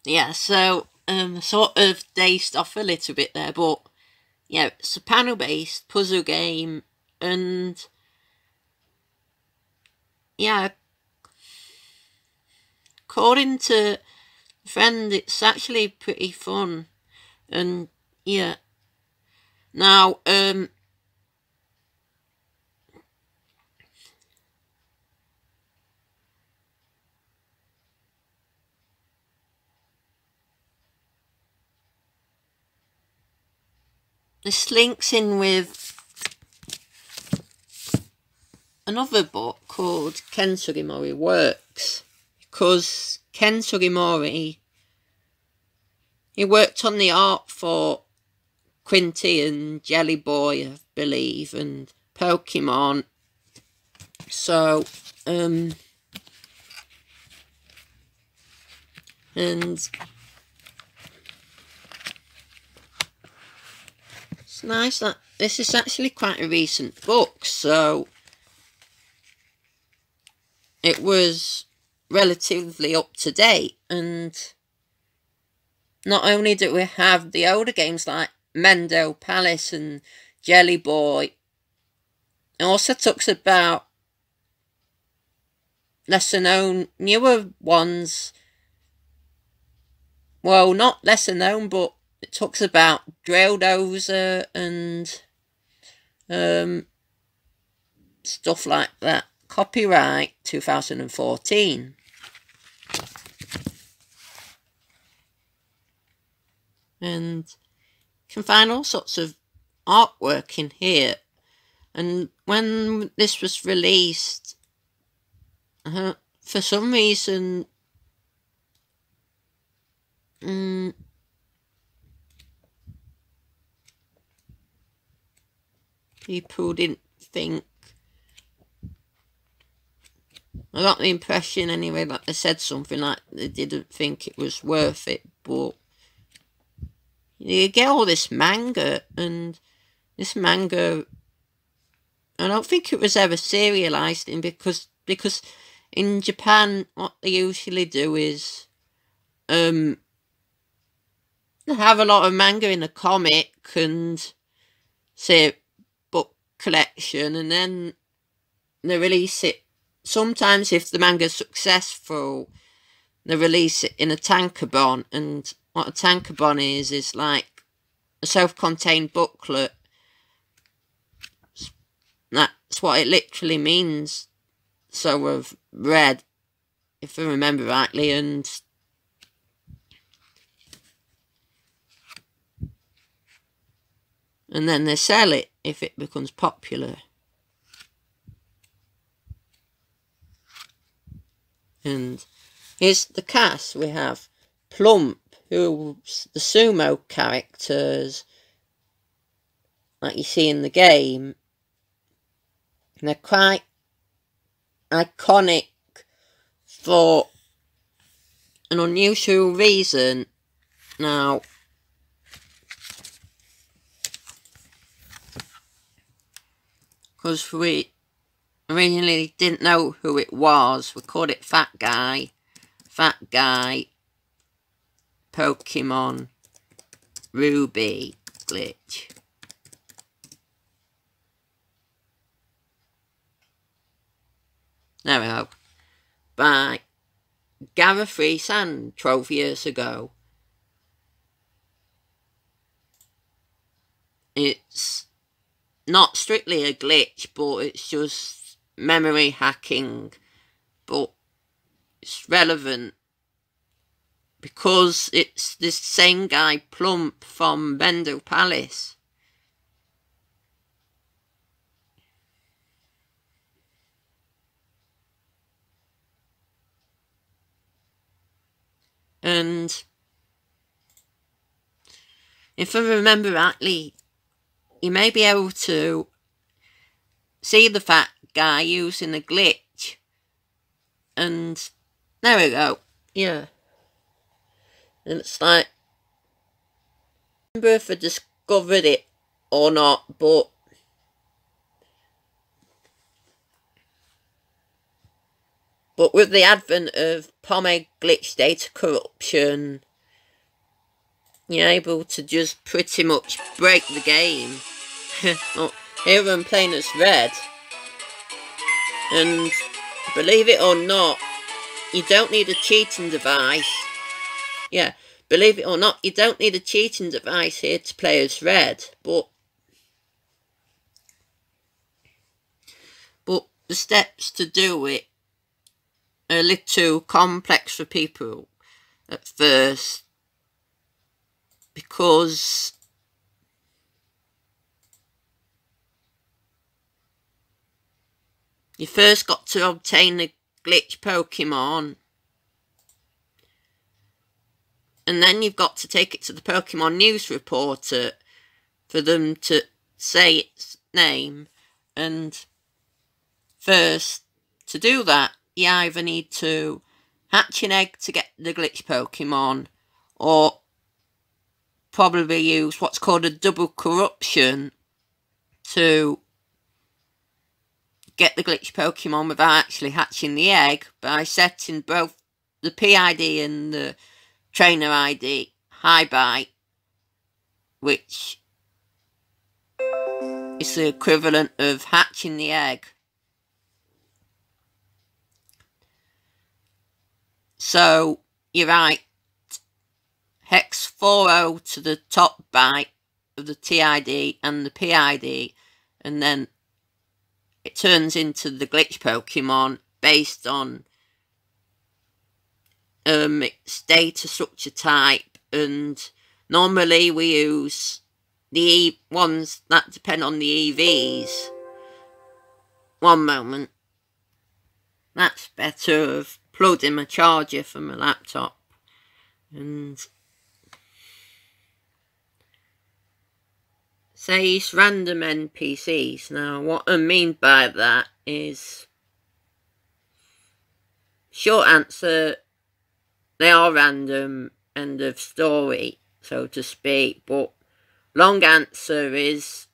Yeah, so sort of dazed off a little bit there, but yeah, it's a panel-based puzzle game, and yeah, according to a friend, it's actually pretty fun, and yeah. Now, this links in with another book called Ken Sugimori Works, because Ken Sugimori, he worked on the art for Quinty and Jelly Boy, I believe, and Pokemon. So, and it's nice that this is actually quite a recent book, so it was relatively up to date, and not only do we have the older games like Mendel Palace and Jelly Boy, it also talks about lesser known, newer ones. Well, not lesser known, but it talks about Drilldozer and stuff like that. Copyright 2014. And you can find all sorts of artwork in here. And when this was released, for some reason, people didn't think, I got the impression anyway that they said something like they didn't think it was worth it, but you get all this manga, and this manga, I don't think it was ever serialised in, because in Japan what they usually do is they have a lot of manga in a comic and say book collection, and then they release it. Sometimes if the manga's successful, they release it in a tankobon, and what a tankobon is like a self-contained booklet. That's what it literally means. So I've read, if I remember rightly, and then they sell it if it becomes popular. And here's the cast. We have Plump, who's the sumo characters like you see in the game. And they're quite iconic for an unusual reason. Now, because we originally didn't know who it was, we called it Fat Guy, Pokemon, Ruby, Glitch. There we go. By Gareth Rees-Sand 12 years ago. it's not strictly a glitch, but it's just memory hacking. But it's relevant because it's this same guy, Plump, from Mendel Palace. And if I remember rightly, you may be able to see the fat guy using a glitch. And there we go. Yeah. And it's like, I remember if I discovered it or not, but with the advent of Pomme glitch data corruption, you're able to just pretty much break the game. Well, here I'm playing as red, and believe it or not, you don't need a cheating device. Yeah, believe it or not, you don't need a cheating device here to play as red, but the steps to do it are a little complex for people at first, because you first got to obtain the glitch Pokemon, and then you've got to take it to the Pokemon news reporter for them to say its name. And first, to do that, you either need to hatch an egg to get the glitch Pokemon, or probably use what's called a double corruption to get the glitch Pokemon without actually hatching the egg, by setting both the PID and the trainer ID high byte, which is the equivalent of hatching the egg. So you write hex 40 to the top byte of the TID and the PID, and then it turns into the glitch Pokemon based on its data structure type. And normally we use the ones that depend on the EVs. One moment. That's better. I've plugged in my charger for my laptop. And says random NPCs. Now what I mean by that is, short answer, they are random, end of story, so to speak. But long answer is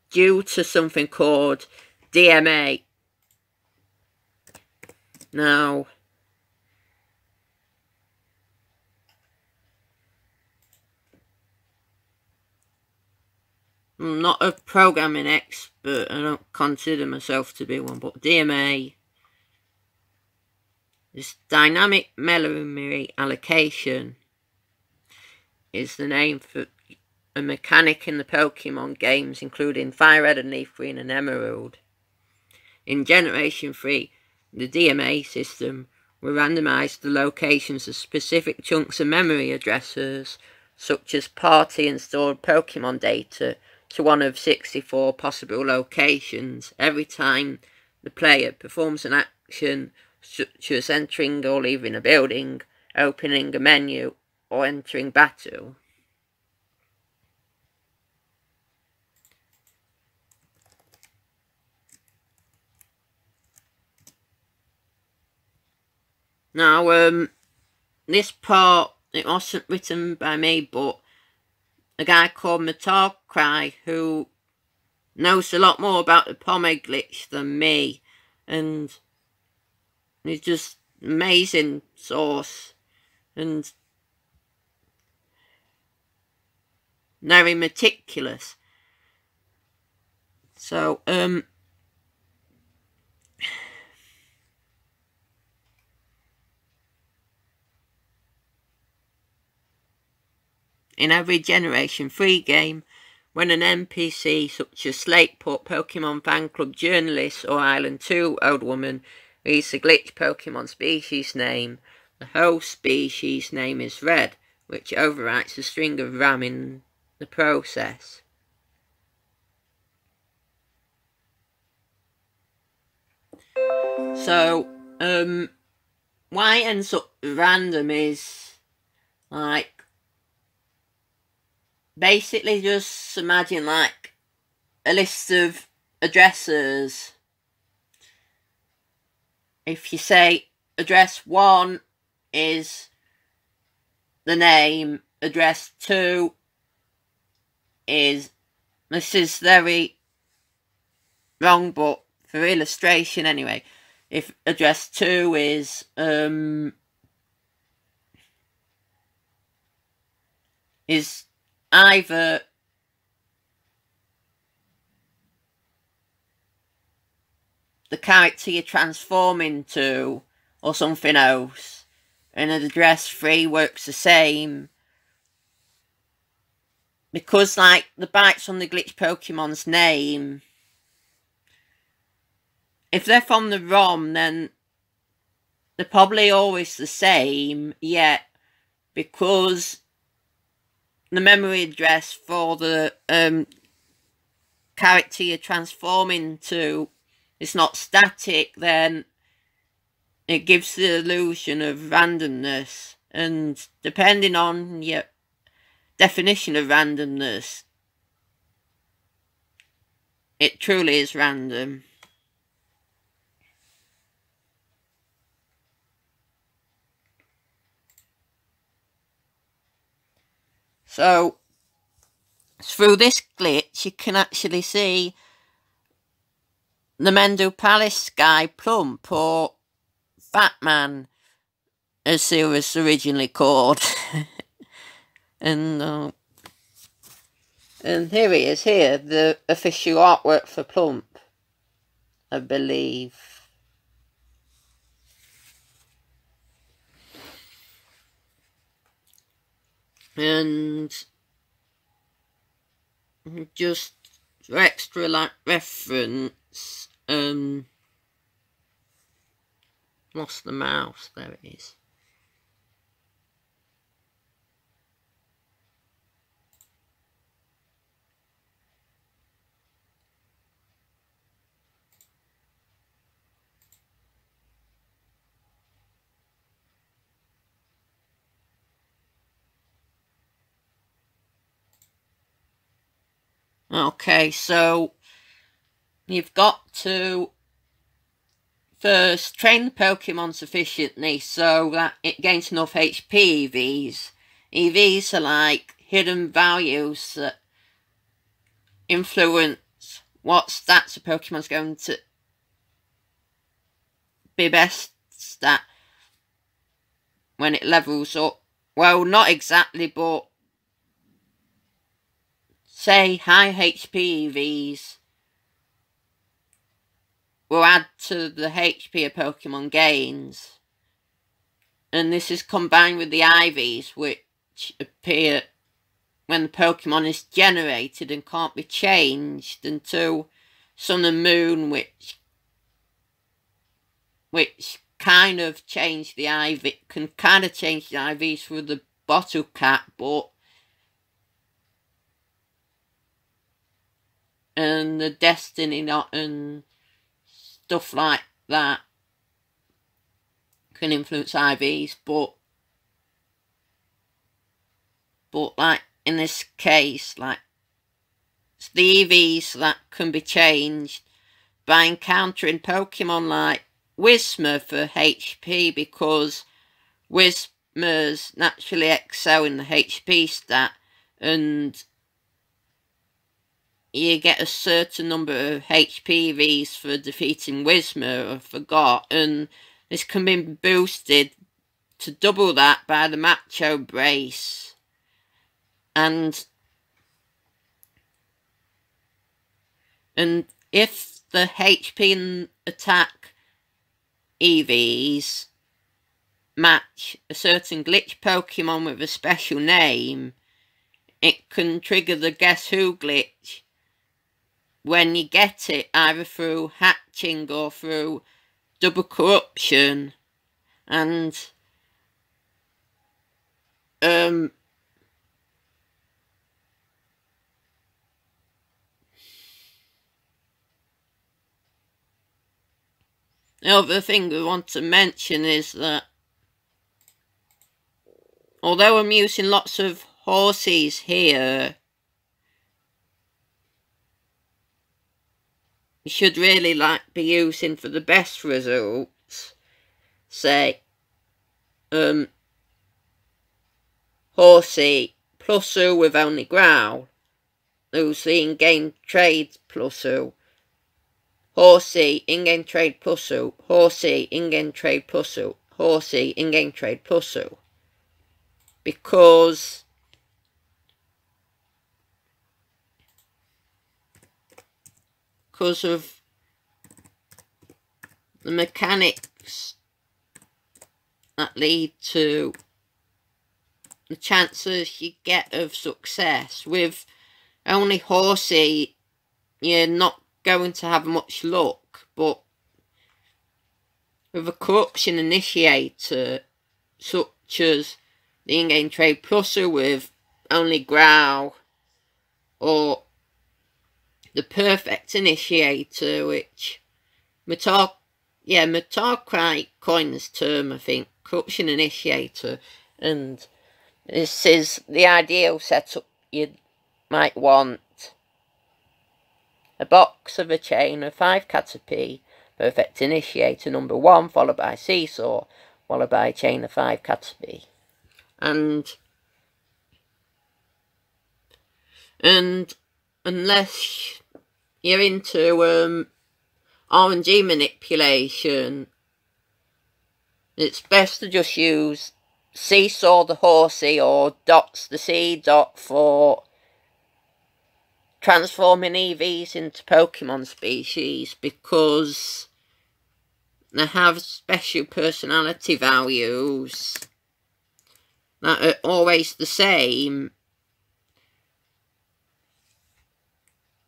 due to something called DMA. Now, I'm not a programming expert, I don't consider myself to be one, but DMA is dynamic memory allocation, is the name for a mechanic in the Pokemon games, including Fire Red and Leaf Green and Emerald. In Generation 3, the DMA system will randomise the locations of specific chunks of memory addresses, such as party and stored Pokemon data, to one of 64 possible locations every time the player performs an action, such as entering or leaving a building, opening a menu, or entering battle. Now, this part, it wasn't written by me, but a guy called Cry, who knows a lot more about the Pomme glitch than me, and he's just amazing source, and very meticulous. So, in every Generation 3 game, when an NPC such as Slateport, Pokemon Fan Club Journalist or Island 2 Old Woman reads the glitch Pokemon species name, the host species name is read, which overwrites a string of RAM in the process. So, why it ends up random is, like, basically just imagine, like, a list of addresses. If you say address 1 is the name, address 2 is, this is very wrong, but for illustration anyway, if address 2 is either the character you transform into or something else, and address 3 works the same, because, like, the bytes on the glitch Pokemon's name, if they're from the ROM, then they're probably always the same, yet because the memory address for the character you transform into is not static, then it gives the illusion of randomness, and depending on your definition of randomness, it truly is random. So, through this glitch, you can actually see the Mendel Palace guy Plump, or Batman, as he was originally called. and here he is here, the official artwork for Plump, I believe. And just for extra, like, reference, lost the mouse, there it is. Okay, so you've got to first train the Pokemon sufficiently so that it gains enough HP EVs. EVs are like hidden values that influence what stats a Pokemon's going to be best at when it levels up. Well, not exactly, but say high HP EVs will add to the HP a Pokemon gains, and this is combined with the IVs, which appear when the Pokemon is generated and can't be changed until Sun and Moon, which kind of change the IV, can kind of change the IVs through the bottle cap, but and the Destiny Knot and stuff like that can influence IVs, but like in this case, like, it's the EVs that can be changed by encountering Pokemon like Whismur for HP, because Whismurs naturally excel in the HP stat, and you get a certain number of HP EVs for defeating Whismur, I forgot, and this can be boosted to double that by the Macho Brace. And if the HP and attack EVs match a certain glitch Pokemon with a special name, it can trigger the Guess Who glitch when you get it, either through hatching or through double corruption. And the other thing we want to mention is that although I'm using lots of horses here, you should really be using for the best results, say, horsey plus who with only growl, who's the in-game trade plus who, horsey in-game trade plus who, horsey in-game trade plus who, horsey in-game trade plus who. Because of the mechanics that lead to the chances you get of success. With only horsey, you're not going to have much luck, but with a corruption initiator such as the in-game trade pluser with only growl, or the perfect initiator, which Matarcry coined this term, I think, corruption initiator, and this is the ideal setup. You might want a box of a chain of 5 Caterpie, perfect initiator number 1, followed by seesaw, followed by a chain of 5 Caterpie. And unless you're into RNG manipulation, it's best to just use seesaw the horsey or dots the sea dot for transforming EVs into Pokemon species, because they have special personality values that are always the same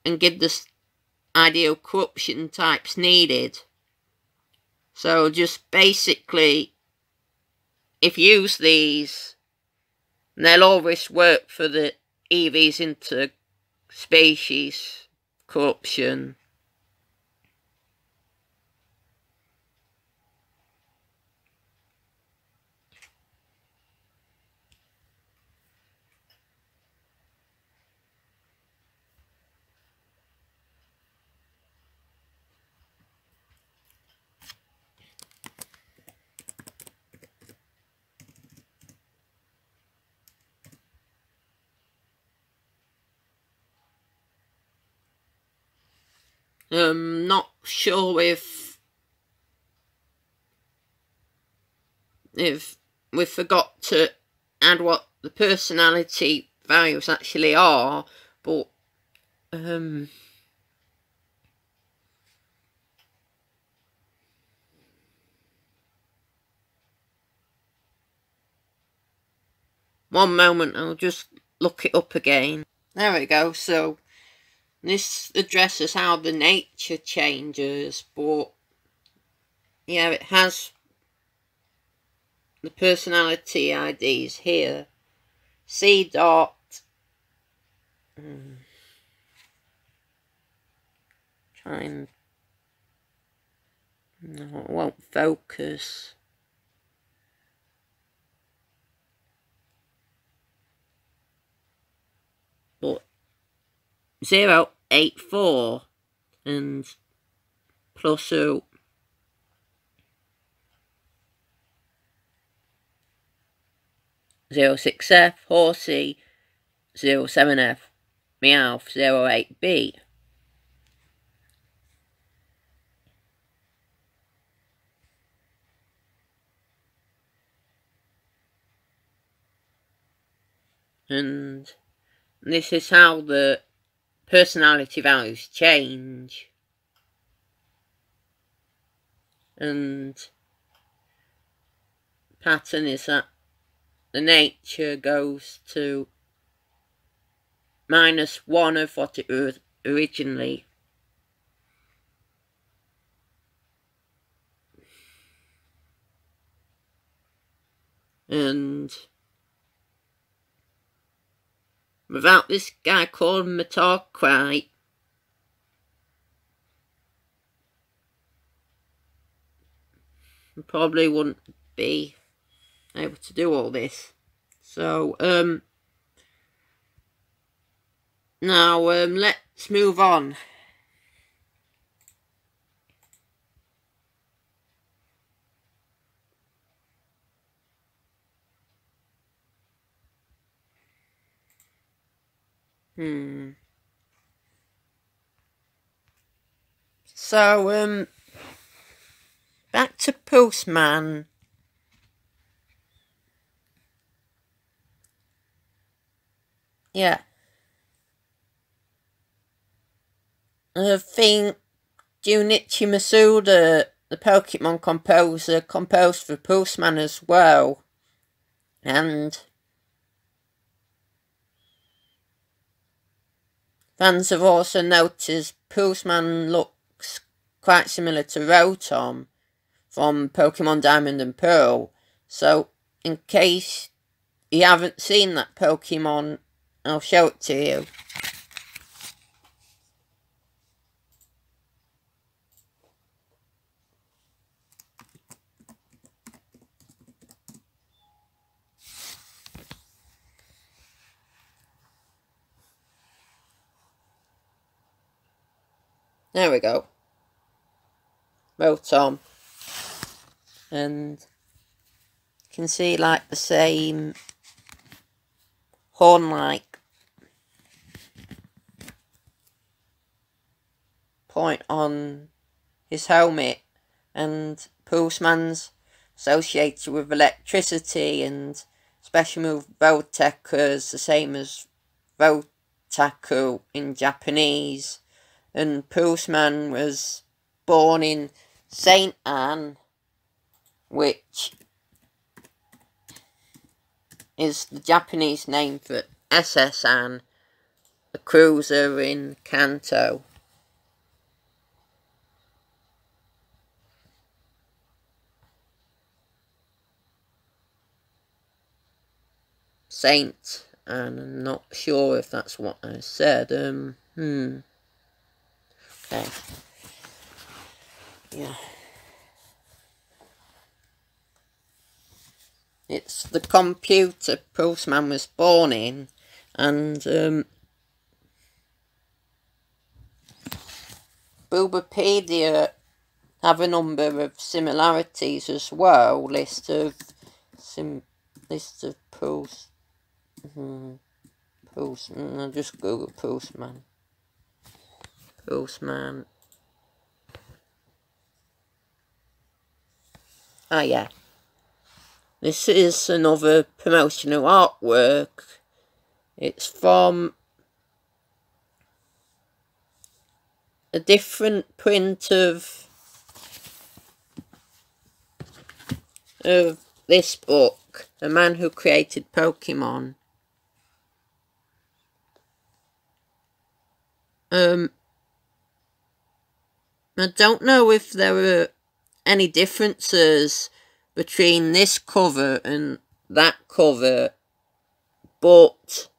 and give the ideal corruption types needed. So just basically, if you use these, they'll always work for the EVs into species corruption. Not sure if we forgot to add what the personality values actually are, but one moment, I'll just look it up again. There we go. So this addresses how the nature changes, but yeah, it has the personality IDs here. C dot. Try and. No, it won't focus. But 084 and plus 0 06F, horsey 07F, meowth 08B. And this is how the personality values change. And pattern is that the nature goes to -1 of what it was originally. And without this guy called Metalcrite, I probably wouldn't be able to do all this. So, now, let's move on. So, back to Pulseman. Yeah. I think Junichi Masuda, the Pokemon composer, composed for Pulseman as well. And fans have also noticed Pulseman looks quite similar to Rotom from Pokemon Diamond and Pearl. So, in case you haven't seen that Pokemon, I'll show it to you. There we go. Rotom. And you can see like the same horn-like point on his helmet, and Pulseman's associated with electricity, and special move Voteca's the same as Votaku in Japanese, and Pulseman was born in Saint Anne, which is the Japanese name for SS Anne, a cruiser in Kanto. Saint, and I'm not sure if that's what I said. Okay. Yeah. It's the computer Pulseman was born in, and Bulbapedia have a number of similarities as well. List of Pulse. Pulseman. I'll just Google Pulseman. Pulseman. Ah, yeah. This is another promotional artwork. It's from a different print of this book, The Man Who Created Pokémon. I don't know if there are any differences between this cover and that cover, but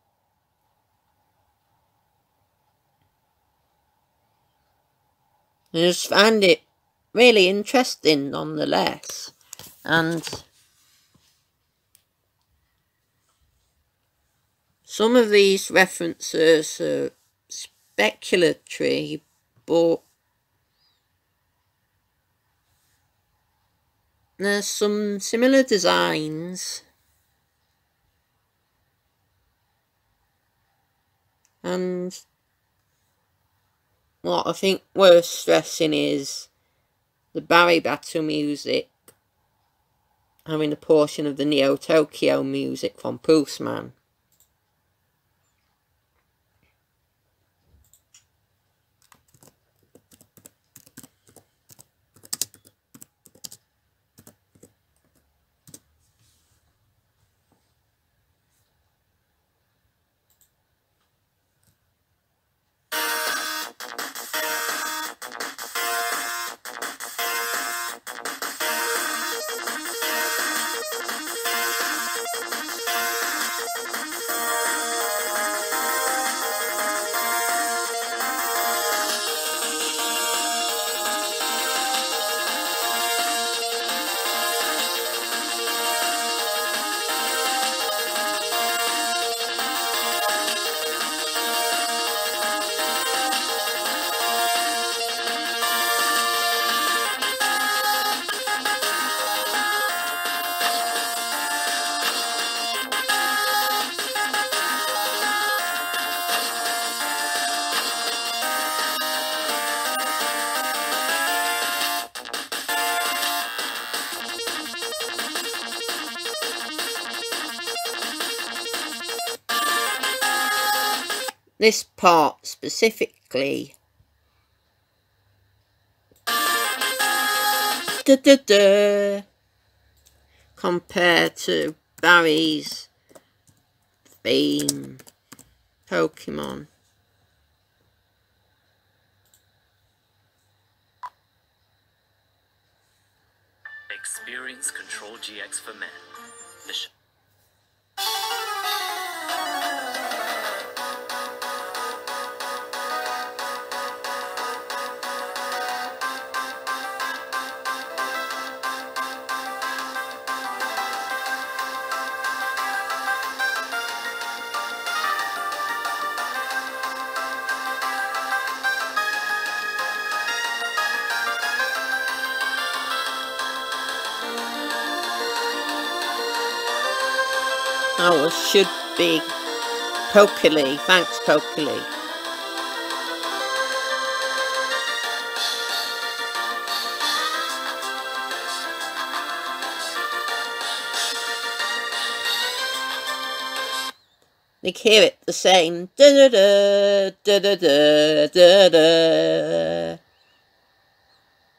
I just find it really interesting nonetheless. And some of these references are speculatory, but there's some similar designs, and what I think worth stressing is the Barry Battle music having a portion of the Neo Tokyo music from Pulseman. this part specifically. Compared to Barry's theme Pokemon.
Experience Control GX for Men.
Oh, it should be Pokely. Thanks, Pokely. You hear it the same. Da da da da da da da da.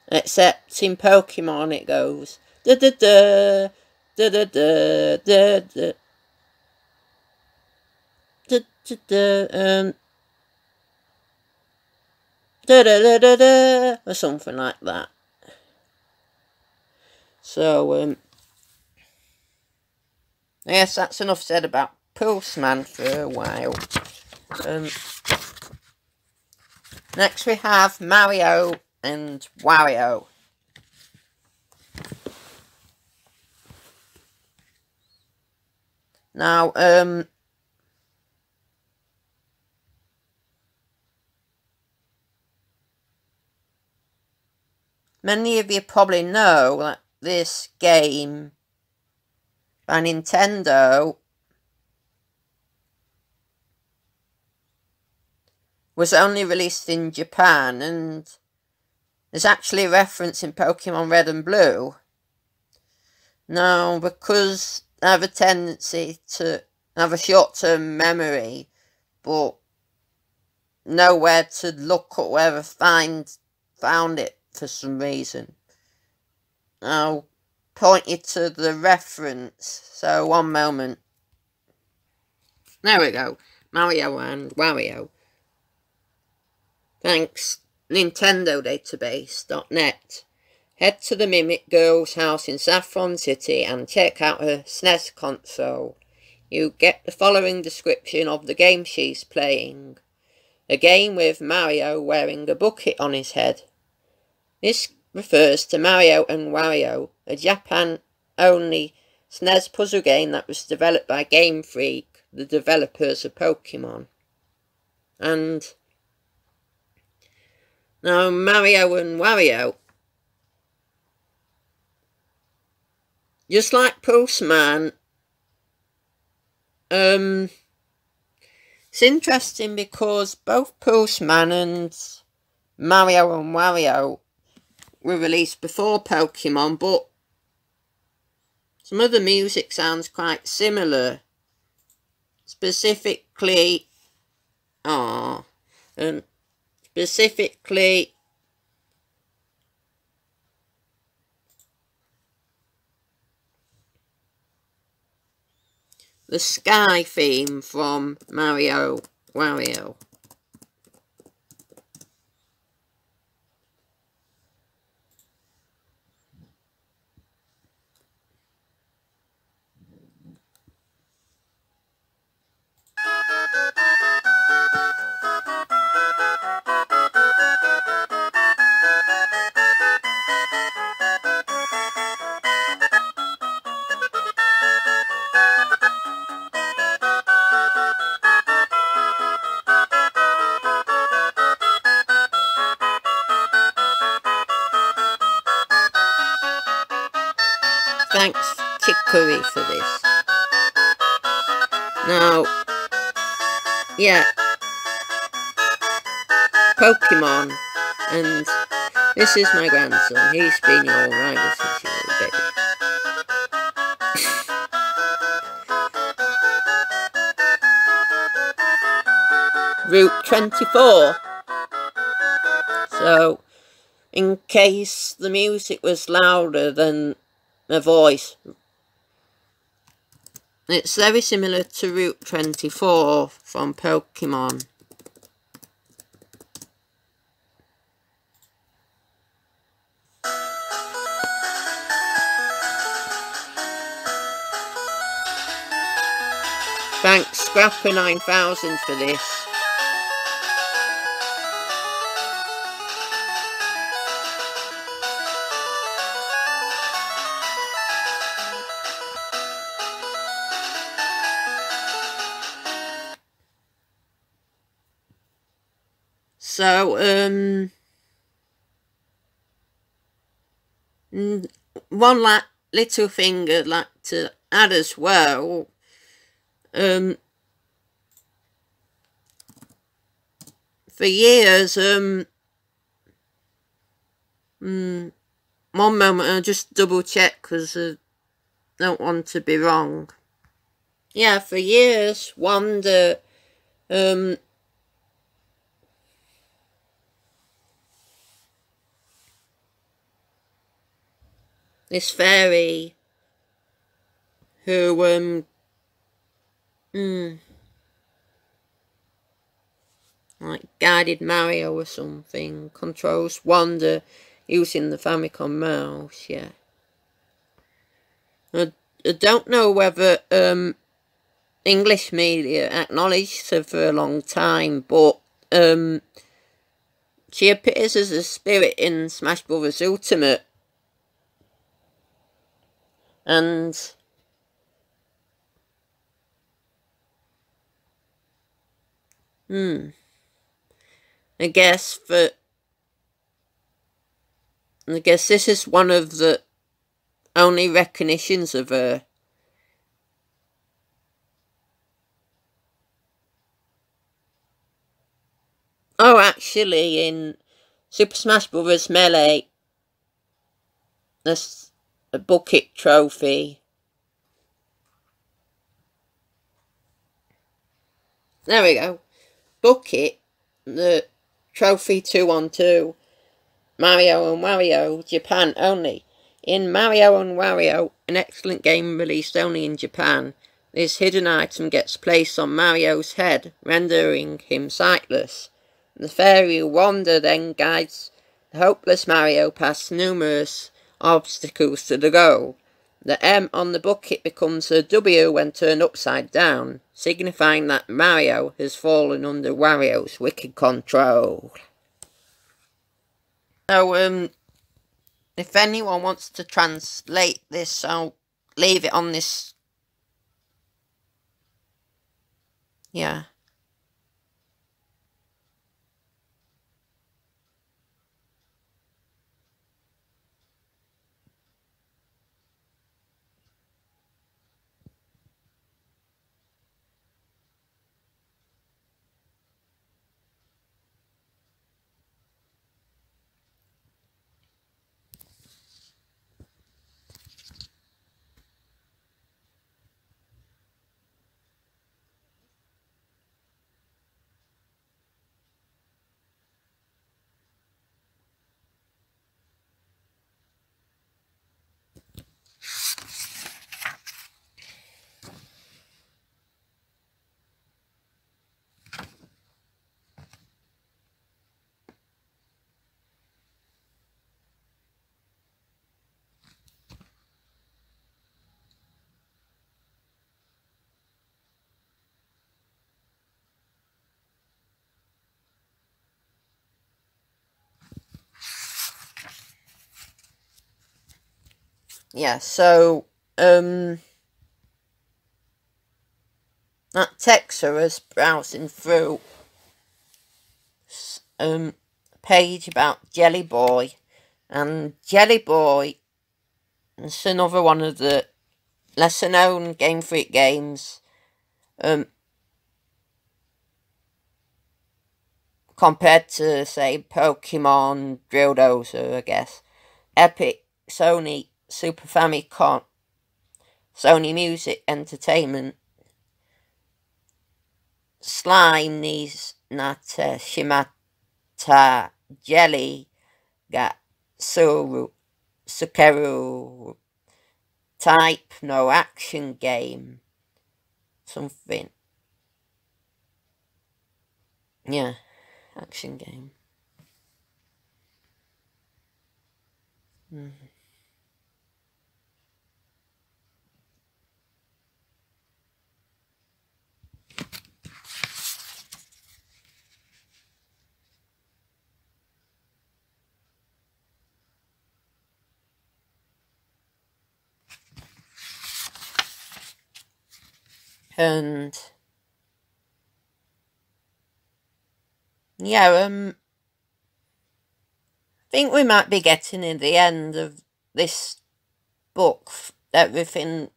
Except in Pokemon it goes da da da da da da da da. Da da da da da, or something like that. So yes, that's enough said about Pulseman for a while. Next we have Mario and Wario. Now, many of you probably know that this game by Nintendo was only released in Japan, and there's actually a reference in Pokemon Red and Blue. Now, because I have a tendency to have a short-term memory, but know where to look up where I found it for some reason, I'll point you to the reference. So, one moment. There we go. Mario and Wario. Thanks, NintendoDatabase.net. Head to the Mimic Girl's house in Saffron City and check out her SNES console. You get the following description of the game she's playing. A game with Mario wearing a bucket on his head. This refers to Mario and Wario, a Japan-only SNES puzzle game that was developed by Game Freak, the developers of Pokemon. And now Mario and Wario, just like Pulseman, it's interesting because both Pulseman and Mario and Wario were released before Pokemon, but some of the music sounds quite similar. Specifically, the sky theme from Mario Wario. Thanks, Chicory, for this. Now, yeah, Pokemon, and this is my grandson. He's been your rider since you were a baby. Route 24. So, in case the music was louder than my voice, it's very similar to Route 24 from Pokemon. Thanks Scrapper 9000 for this. So, one little thing I'd like to add as well. For years, one moment, I'll just double check because I don't want to be wrong. Yeah, for years, Wanda, this fairy who, like guided Mario or something, controls Wanda using the Famicom mouse, yeah. I don't know whether English media acknowledged her for a long time, but she appears as a spirit in Smash Bros. Ultimate. And I guess this is one of the only recognitions of her. Oh, actually, in Super Smash Bros. Melee, there's a bucket trophy. There we go. Bucket, the trophy 2-on-2. Mario and Wario, Japan only. In Mario and Wario, an excellent game released only in Japan, this hidden item gets placed on Mario's head, rendering him sightless. The fairy Wanda then guides the hopeless Mario past numerous obstacles to the goal. The M on the bucket becomes a W when turned upside down, signifying that Mario has fallen under Wario's wicked control. So, if anyone wants to translate this, I'll leave it on this. Yeah. Yeah, so, that texter is browsing through a page about Jelly Boy, and Jelly Boy is another one of the lesser known Game Freak games, compared to, say, Pokemon, Drill Dozer, I guess. Epic, Sony, Super Famicom, Sony Music Entertainment. slime needs nata shimata jelly ga sukeru type no action game something. Yeah, action game. And yeah, I think we might be getting in the end of this book. Everything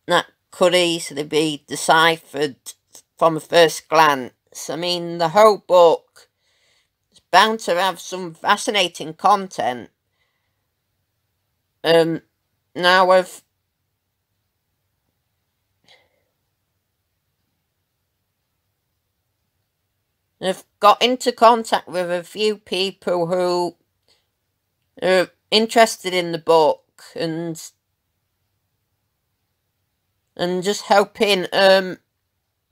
that could easily be deciphered from a first glance. I mean, the whole book is bound to have some fascinating content. Now I've got into contact with a few people who are interested in the book and just hoping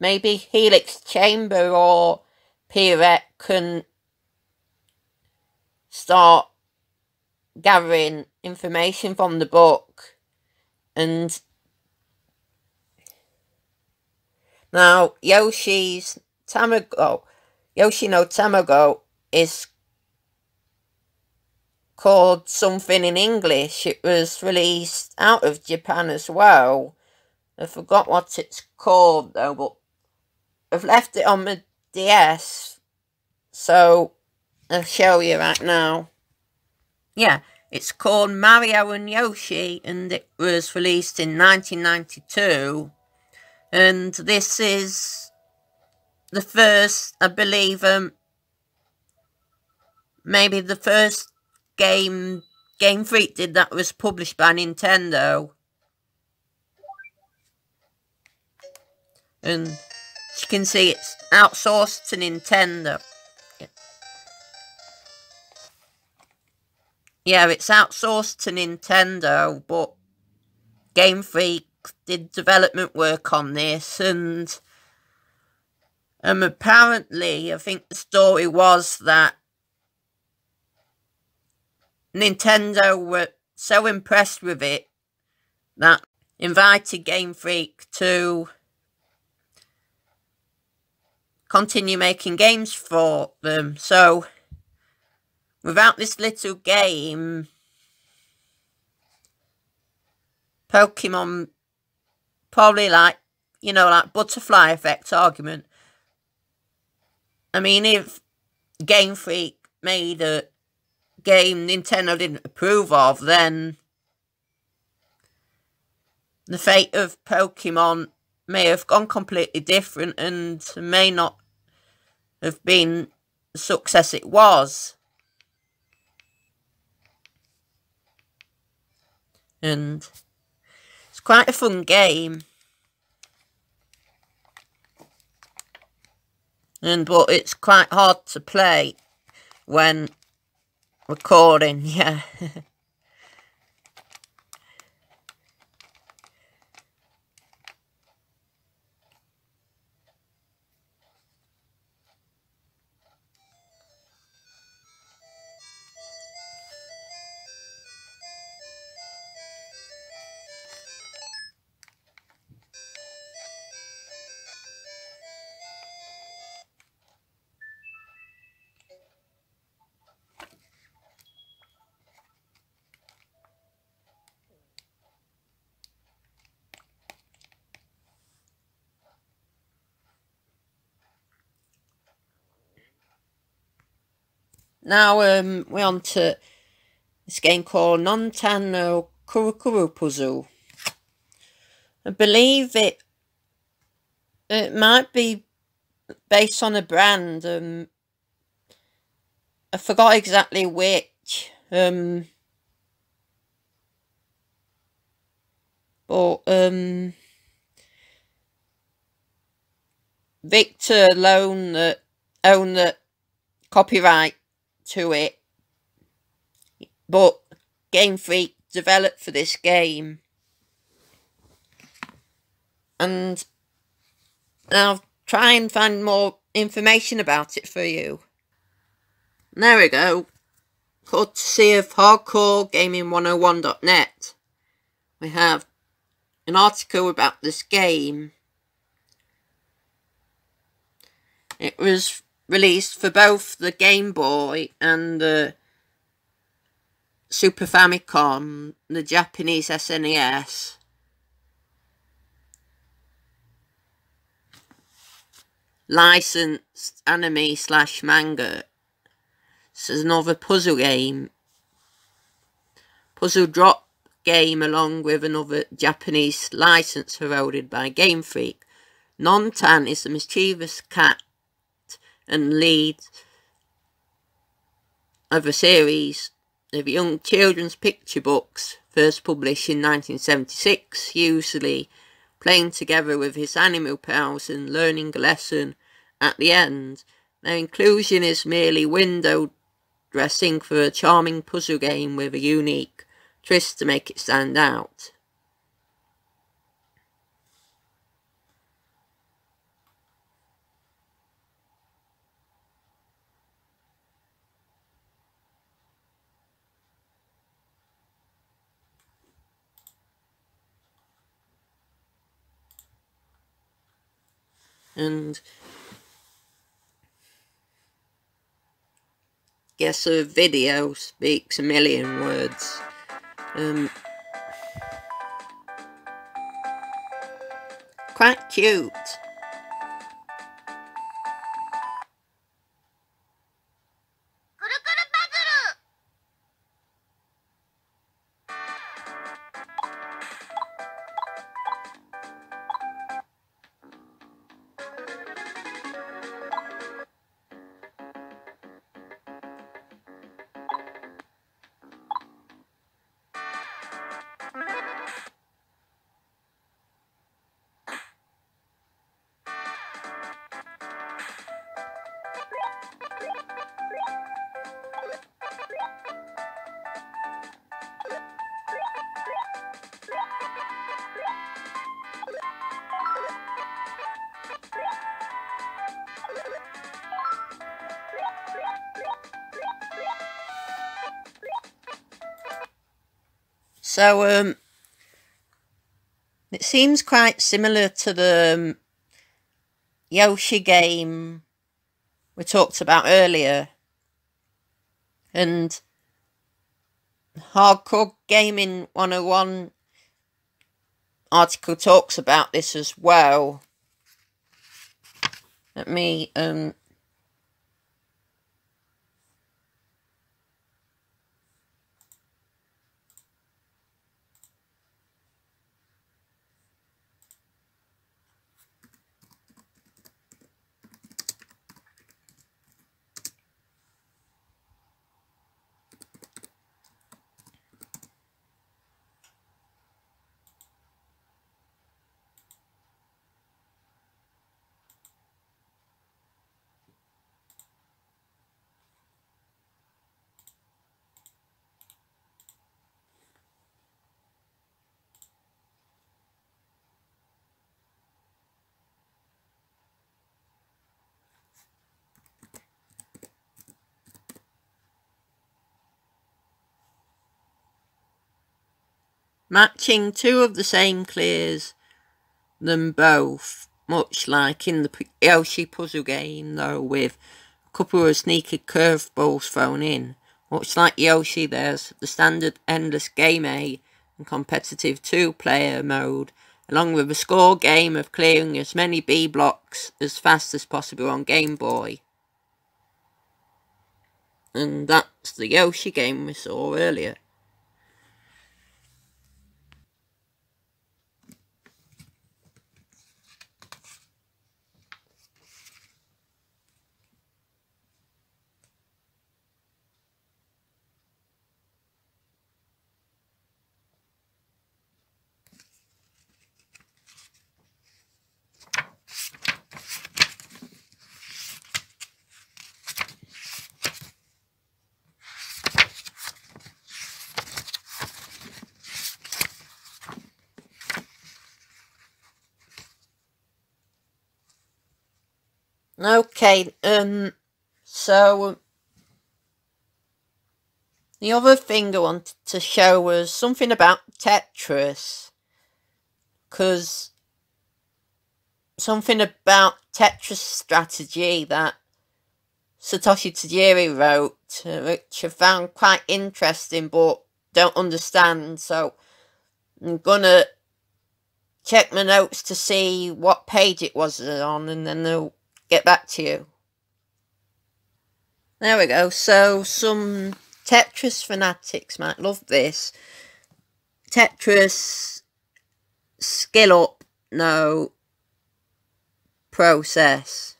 maybe Helix Chamber or Pirate can start gathering information from the book. And now Yoshi no Tamago is called something in English. It was released out of Japan as well. I forgot what it's called though, but I've left it on my DS, so I'll show you right now. Yeah, it's called Mario and Yoshi, and it was released in 1992. And this is the first, I believe, maybe the first Game Freak did that was published by Nintendo. And as you can see, it's outsourced to Nintendo. Yeah, it's outsourced to Nintendo, but Game Freak did development work on this, and apparently, I think the story was that Nintendo were so impressed with it that invited Game Freak to continue making games for them. So, without this little game, Pokemon probably like butterfly effect argument. I mean, if Game Freak made a game Nintendo didn't approve of, then the fate of Pokemon may have gone completely different and may not have been the success it was. And it's quite a fun game. But it's quite hard to play when recording, yeah. Now we're on to this game called Nontan no Kurukuru Puzzle. I believe it might be based on a brand. I forgot exactly which. But Victor alone that owned the copyright to it, but Game Freak developed for this game. And I'll try and find more information about it for you. There we go. Courtesy of hardcoregaming101.net. We have an article about this game. It was released for both the Game Boy and the Super Famicom, the Japanese SNES. Licensed anime/manga. This is another puzzle game. Puzzle drop game along with another Japanese license heralded by Game Freak. Non-Tan is the mischievous cat and lead of a series of young children's picture books, first published in 1976, usually playing together with his animal pals and learning a lesson at the end. Their inclusion is merely window dressing for a charming puzzle game with a unique twist to make it stand out. And guess a video speaks a million words. Quite cute. So, it seems quite similar to the Yoshi game we talked about earlier. And Hardcore Gaming 101 article talks about this as well. Let me matching two of the same clears them both, much like in the Yoshi puzzle game, though with a couple of sneaky curveballs thrown in. Much like Yoshi, there's the standard endless game A and competitive 2-player mode, along with a score game of clearing as many B blocks as fast as possible on Game Boy. And that's the Yoshi game we saw earlier. Okay, so the other thing I wanted to show was something about Tetris. Because something about Tetris strategy that Satoshi Tajiri wrote, which I found quite interesting but don't understand, so I'm gonna check my notes to see what page it was on and then I'll get back to you. There we go, so some Tetris fanatics might love this. Tetris skill up, no process.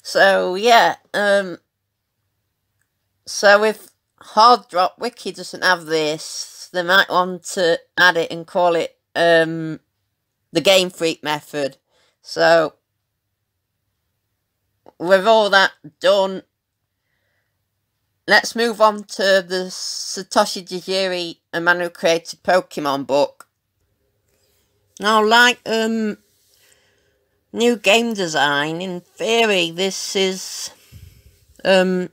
So yeah, so if Hard Drop Wiki doesn't have this, they might want to add it and call it the Game Freak method. So with all that done, let's move on to the Satoshi Tajiri, A Man Who Created Pokémon book. Now, like new game design, in theory, this is in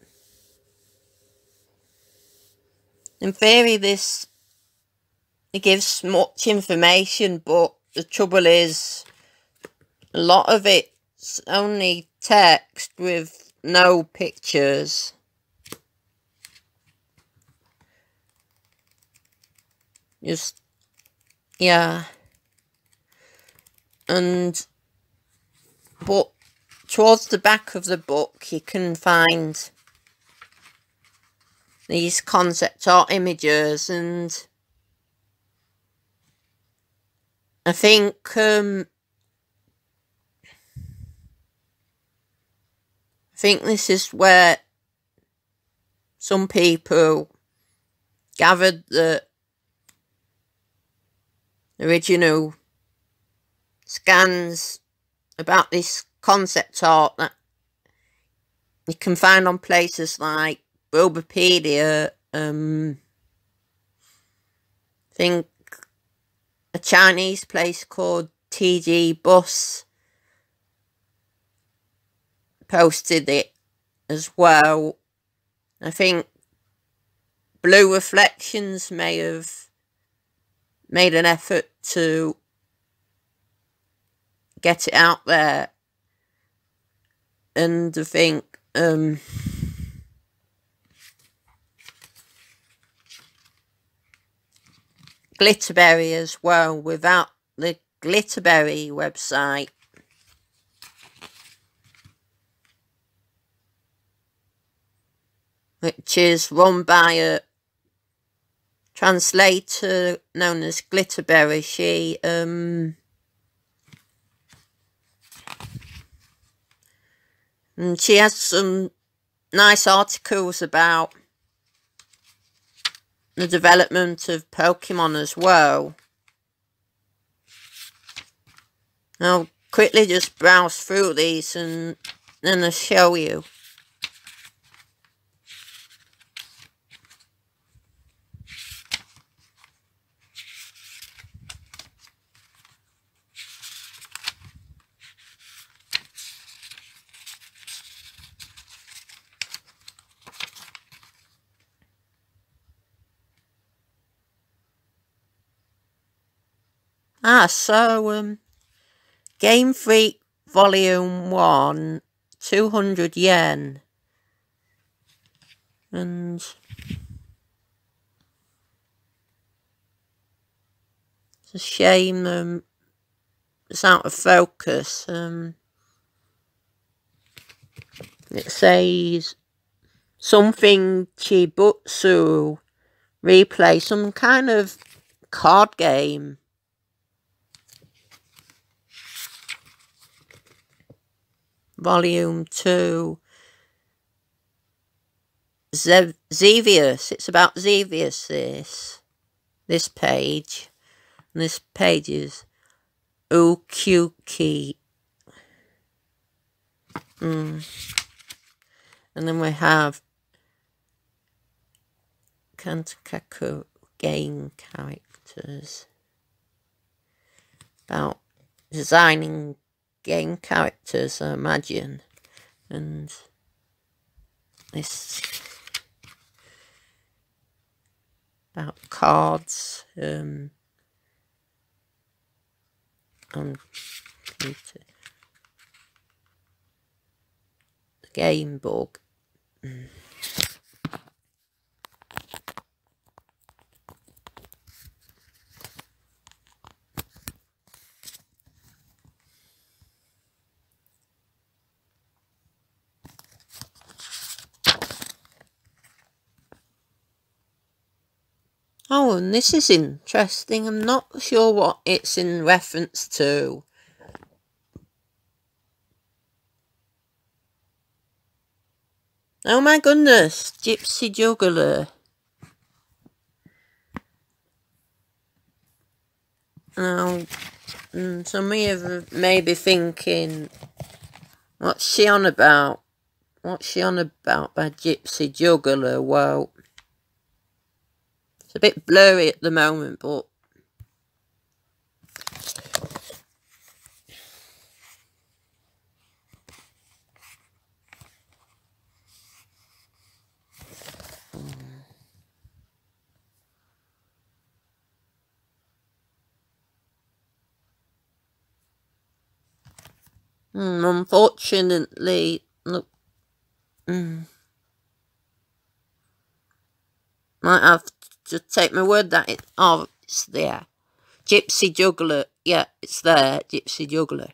theory this it gives much information, but the trouble is a lot of it's only text with no pictures. Just, yeah. But towards the back of the book you can find these concept art images, and I think this is where some people gathered the original scans about this concept art that you can find on places like Bulbapedia. I think a Chinese place called TG Bus posted it as well. I think Blue Reflections may have made an effort to get it out there, and I think Glitterberry as well, without the Glitterberry website. Which is run by a translator known as Glitterberry. And she has some nice articles about the development of Pokemon as well. I'll quickly just browse through these and then I'll show you. So, Game Freak Volume 1, 200 yen. And it's a shame it's out of focus. It says something Chibutsu replay, some kind of card game. Volume 2. Xevious. It's about Xevious, this page. And this page is Ukyuki. And then we have Kantakaku game characters. About designing game characters, I imagine. And this about cards on computer. The game book. Oh, and this is interesting. I'm not sure what it's in reference to. Oh my goodness, Gypsy Juggler. Now, some of you may be thinking, what's she on about? What's she on about by Gypsy Juggler? Well, it's a bit blurry at the moment, but unfortunately, look, might have to take my word that it's there. Gypsy Juggler, yeah, it's there, Gypsy Juggler.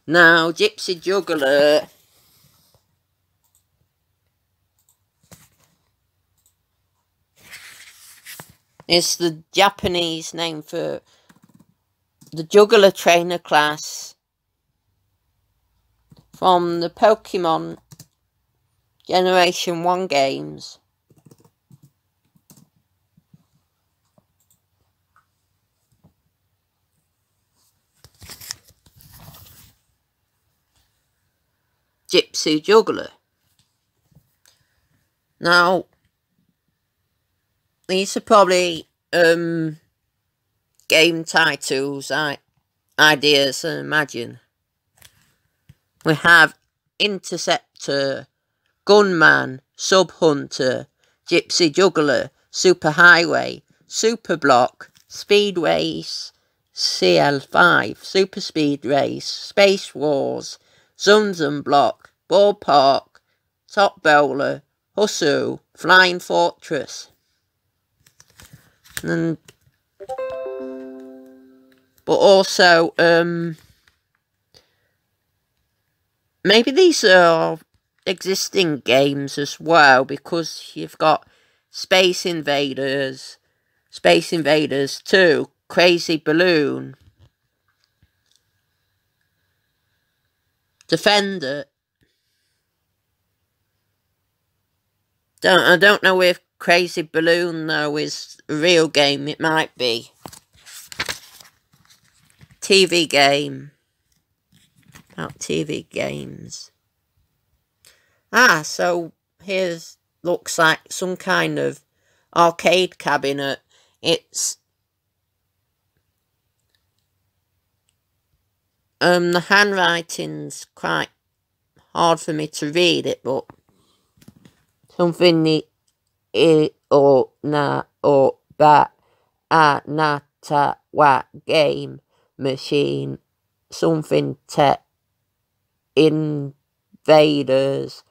Now, Gypsy Juggler is the Japanese name for the juggler trainer class from the Pokemon Generation 1 games. Gypsy Juggler. Now, these are probably game titles, ideas, I imagine. We have Interceptor, Gunman, Subhunter, Gypsy Juggler, Super Highway, Super Block, Speed Race, CL5, Super Speed Race, Space Wars, Zum Block, Ballpark, Top Bowler, Hustle, Flying Fortress. And, but also, maybe these are existing games as well, because you've got Space Invaders 2, Crazy Balloon, Defender. I don't know if Crazy Balloon though is a real game. It might be. TV game. About TV games. Ah, so here's looks like some kind of arcade cabinet. It's the handwriting's quite hard for me to read it, but something ni o na o ba a na ta wa game machine, something te invaders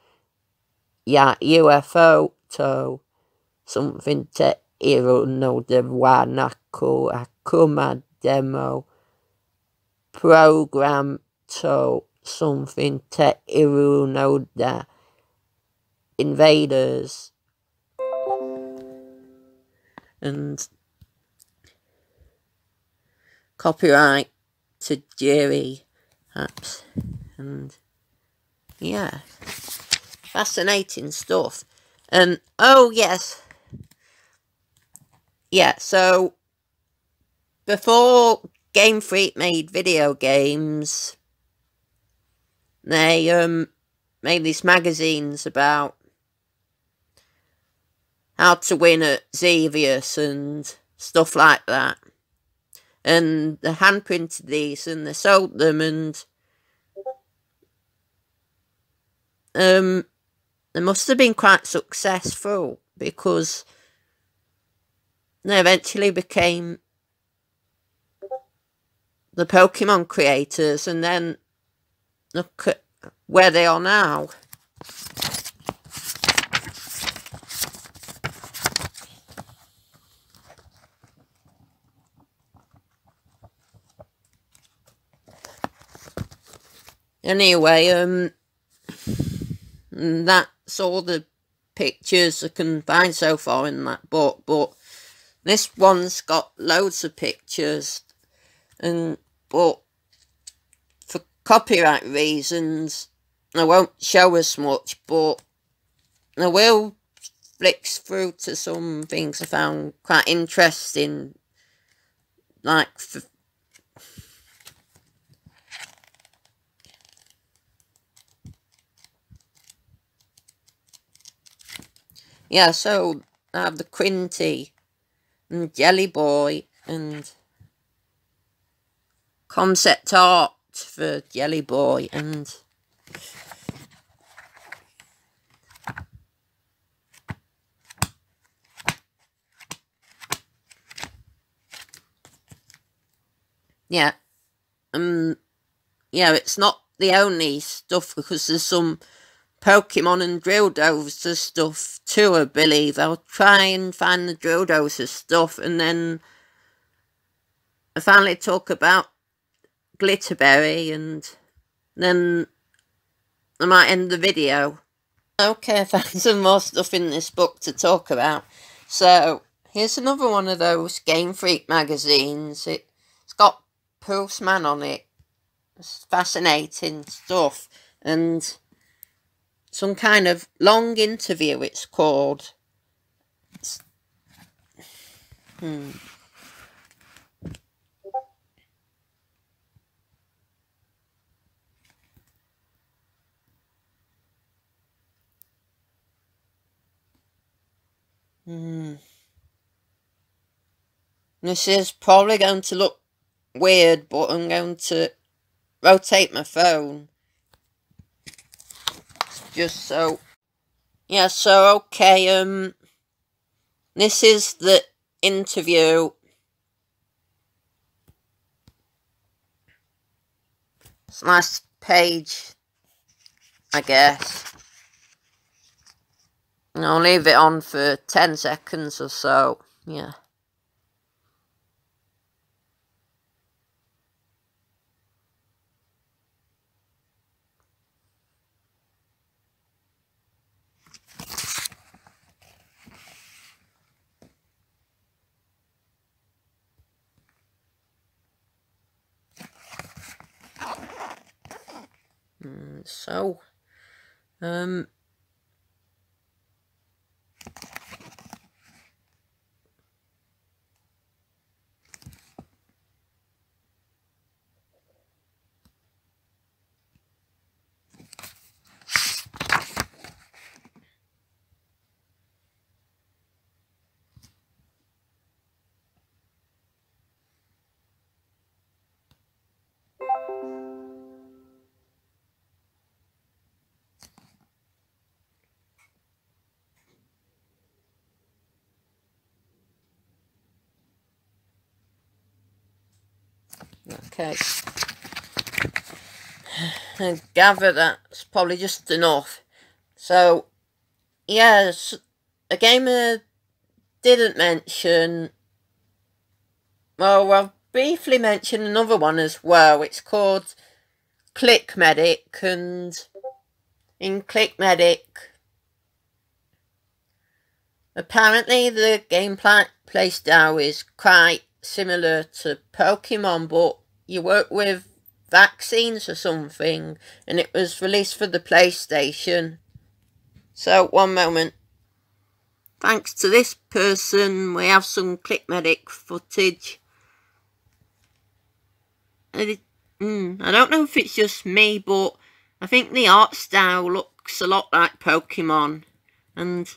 ya UFO to something te iro no de wa nako akuma demo program to something te iru no da invaders, and copyright to Jerry apps. And yeah, fascinating stuff. And oh yes, yeah, so before Game Freak made video games, they made these magazines about how to win at Xavius and stuff like that. And they hand printed these and they sold them, and they must have been quite successful because they eventually became the Pokemon creators, and then look at where they are now. Anyway, that's all the pictures I can find so far in that book, but this one's got loads of pictures, but for copyright reasons I won't show as much, but I will flick through to some things I found quite interesting, like yeah, so I have the Quinty and Jelly Boy and concept art for Jelly Boy, and yeah, yeah, it's not the only stuff because there's some Pokemon and Drill Dozer stuff too, I believe. I'll try and find the Drill Dozer stuff, and then I finally talk about Glitterberry, and then I might end the video. Okay, I found some more stuff in this book to talk about. So, here's another one of those Game Freak magazines. It's got Pulseman on it. It's fascinating stuff. And some kind of long interview, it's called. This is probably going to look weird, but I'm going to rotate my phone. Just so. Yeah, so okay, this is the interview. It's last page, I guess. And I'll leave it on for 10 seconds or so. Yeah. So, Okay. I gather that's probably just enough. So, yes, a game I didn't mention. Well, I'll briefly mention another one as well. It's called Click Medic, and in Click Medic, apparently the gameplay style is quite similar to Pokemon, but you work with vaccines or something, and it was released for the PlayStation. So, one moment. Thanks to this person, we have some Click Medic footage. I don't know if it's just me, but I think the art style looks a lot like Pokemon. And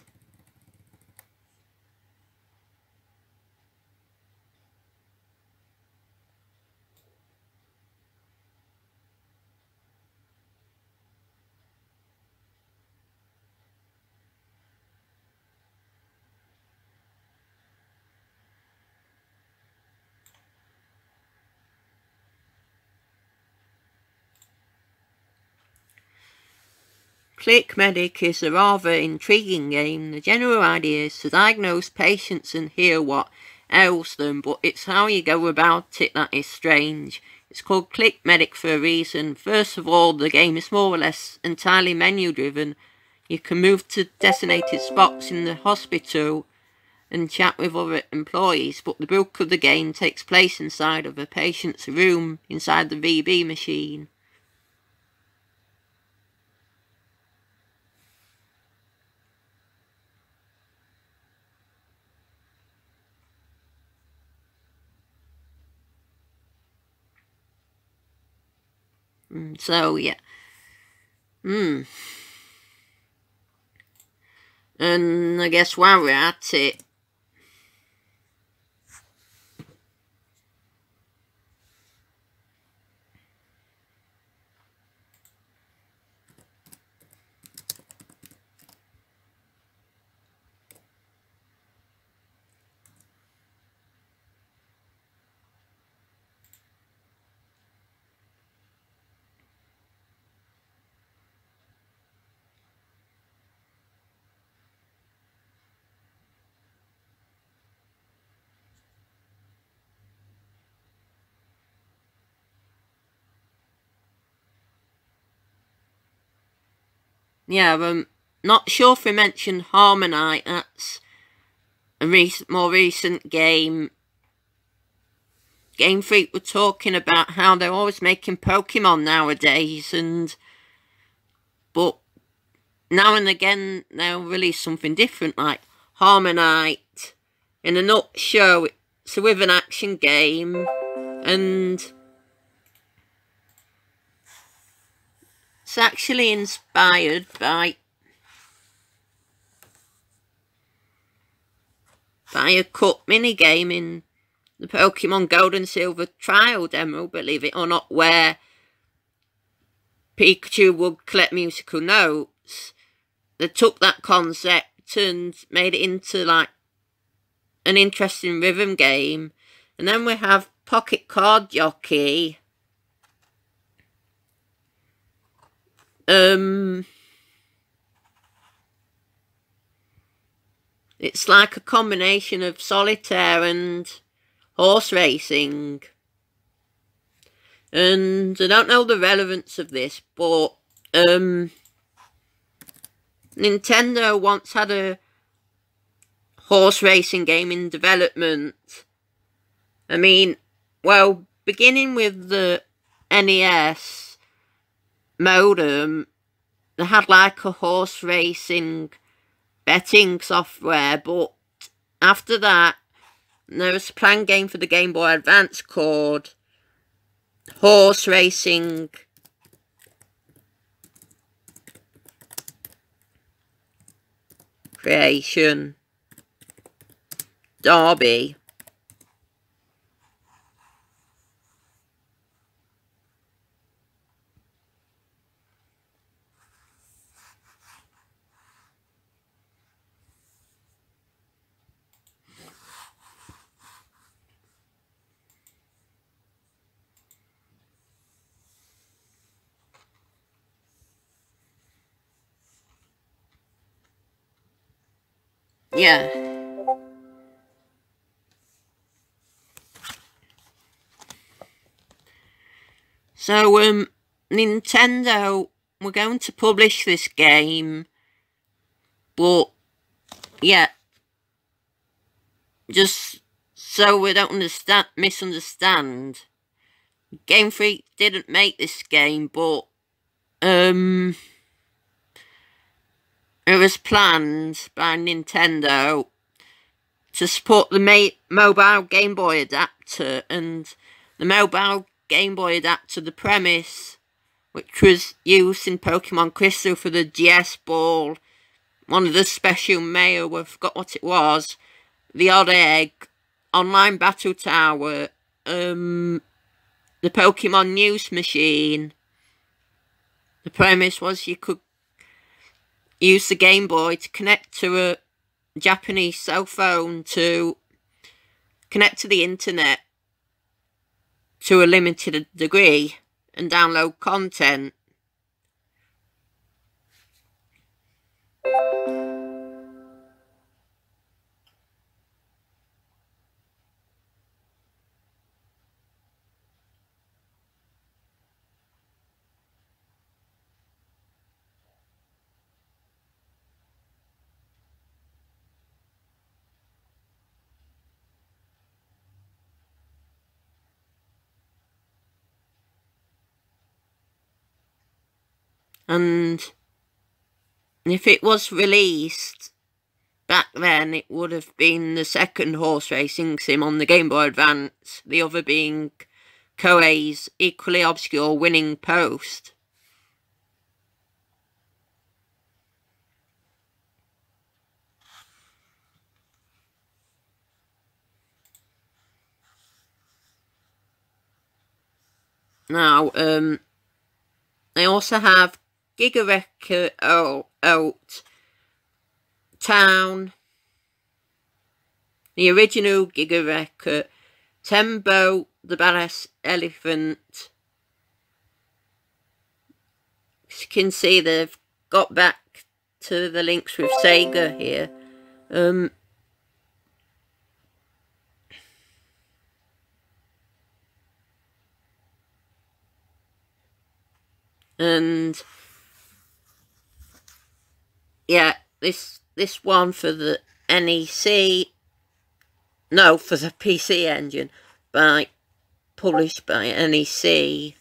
Click Medic is a rather intriguing game. The general idea is to diagnose patients and hear what ails them, but it's how you go about it that is strange. It's called Click Medic for a reason. First of all, the game is more or less entirely menu driven. You can move to designated spots in the hospital and chat with other employees, but the bulk of the game takes place inside of a patient's room inside the VB machine. So, yeah. And I guess while we're at it, yeah, not sure if we mentioned Harmonite. That's a more recent game. Game Freak were talking about how they're always making Pokemon nowadays, but now and again they'll release something different, like Harmonite. In a nutshell, it's with an action game, and it's actually inspired by a cut minigame in the Pokemon Gold and Silver trial demo, believe it or not, where Pikachu would collect musical notes. They took that concept and made it into like an interesting rhythm game. And then we have Pocket Card Jockey. It's like a combination of solitaire and horse racing. And I don't know the relevance of this, but Nintendo once had a horse racing game in development. I mean, well, beginning with the NES modem, they had like a horse racing betting software, but after that, there was a planned game for the Game Boy Advance called Horse Racing Creation Derby. yeah. So, Nintendo were going to publish this game, but, yeah, just so we don't misunderstand, Game Freak didn't make this game, but, it was planned by Nintendo to support the mobile Game Boy adapter, and the mobile Game Boy adapter, the premise, which was used in Pokemon Crystal for the GS Ball, one of the special mail, I forgot what it was, the Odd Egg, Online Battle Tower, the Pokemon News Machine. The premise was you could use the Game Boy to connect to a Japanese cell phone to connect to the internet to a limited degree and download content. And if it was released back then, it would have been the second horse racing sim on the Game Boy Advance, the other being Koei's equally obscure Winning Post. Now, they also have Giga Record Out Town, the original Giga Record, Tembo the Badass Elephant. As you can see, they've got back to the links with Sega here. And yeah, this one for the NEC, no, for the PC Engine, published by NEC.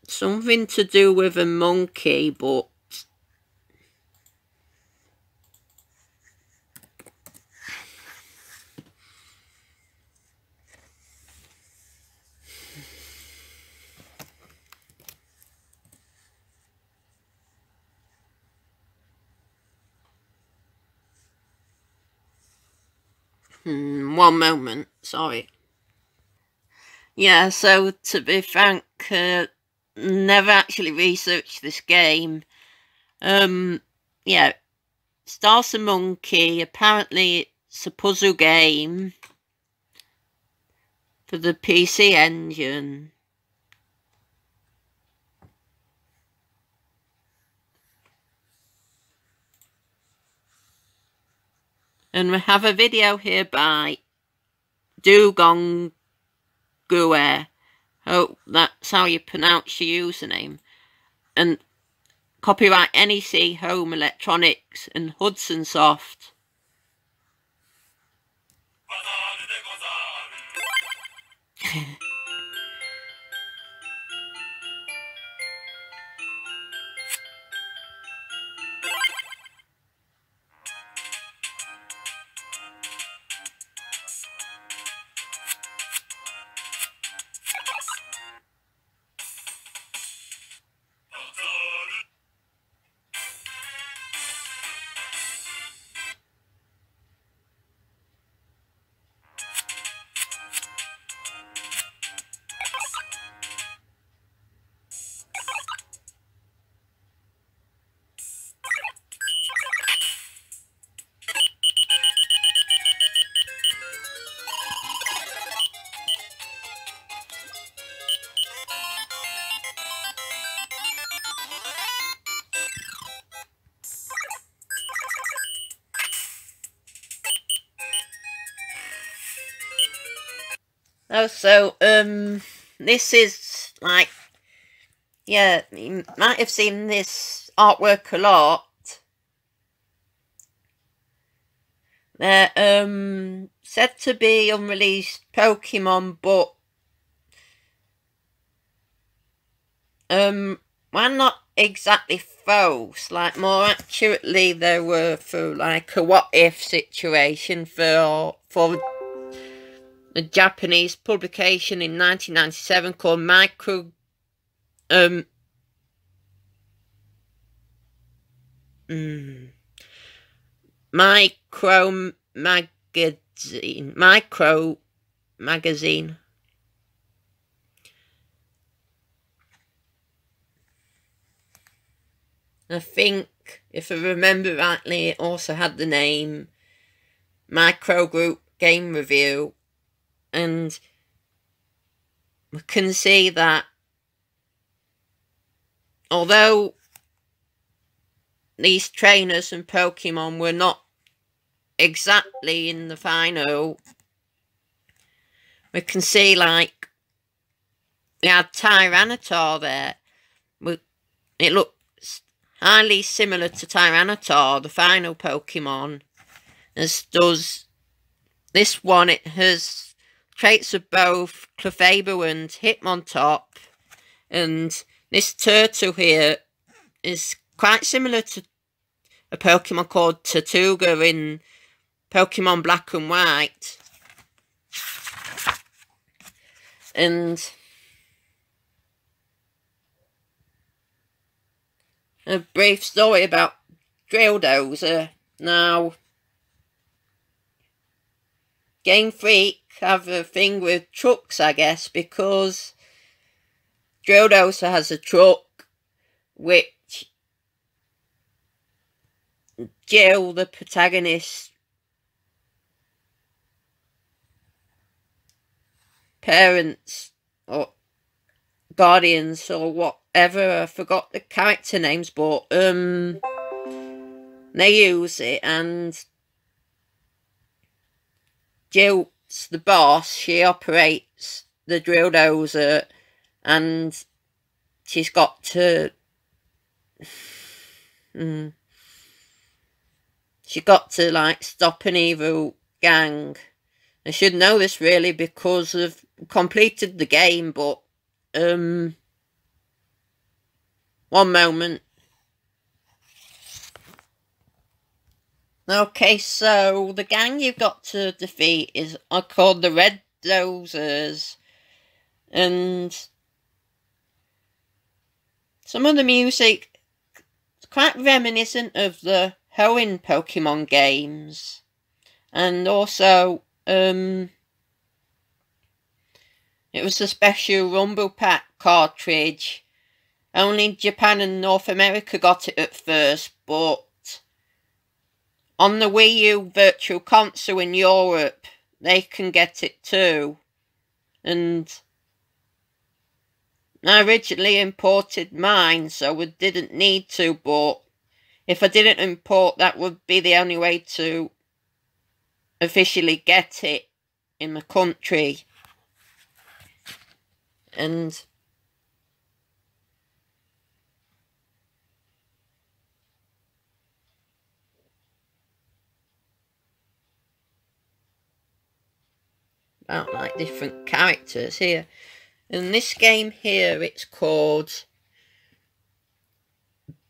Something to do with a monkey, but one moment, sorry. Yeah, so to be frank, never actually researched this game. Yeah, Stars a Monkey, apparently it's a puzzle game for the PC Engine. And we have a video here by Dugong Gue. Hope that's how you pronounce your username. And copyright NEC Home Electronics and Hudson Soft. Oh, so, this is, like, yeah, you might have seen this artwork a lot. They're, said to be unreleased Pokemon, but, well, not exactly false. Like, more accurately, they were through, like, a what-if situation for a Japanese publication in 1997 called Micro Magazine. I think, if I remember rightly, it also had the name Micro Group Game Review, and we can see that although these trainers and Pokemon were not exactly in the final, we can see, like, we had Tyranitar there. It looks highly similar to Tyranitar, the final Pokemon, as does this one. It has traits of both Clefable and Hitmontop, and this turtle here is quite similar to a Pokemon called Tortuga in Pokemon Black and White. And a brief story about Drilldozer. Now, Game Freak have a thing with trucks, I guess, because Drilldozer has a truck which Jill, the protagonist, parents or guardians or whatever, I forgot the character names, but they use it, and Jill's the boss. She operates the Drilldozer, and she's got to like stop an evil gang. I should know this really because I've completed the game, but one moment. Okay, so the gang you've got to defeat are called the Red Dozers, and some of the music is quite reminiscent of the Hoenn Pokemon games, and also it was a special Rumble Pack cartridge. Only Japan and North America got it at first, but on the Wii U Virtual Console in Europe, they can get it too. And I originally imported mine, so I didn't need to, but if I didn't import, that would be the only way to officially get it in my country. And about like different characters here. In this game here, it's called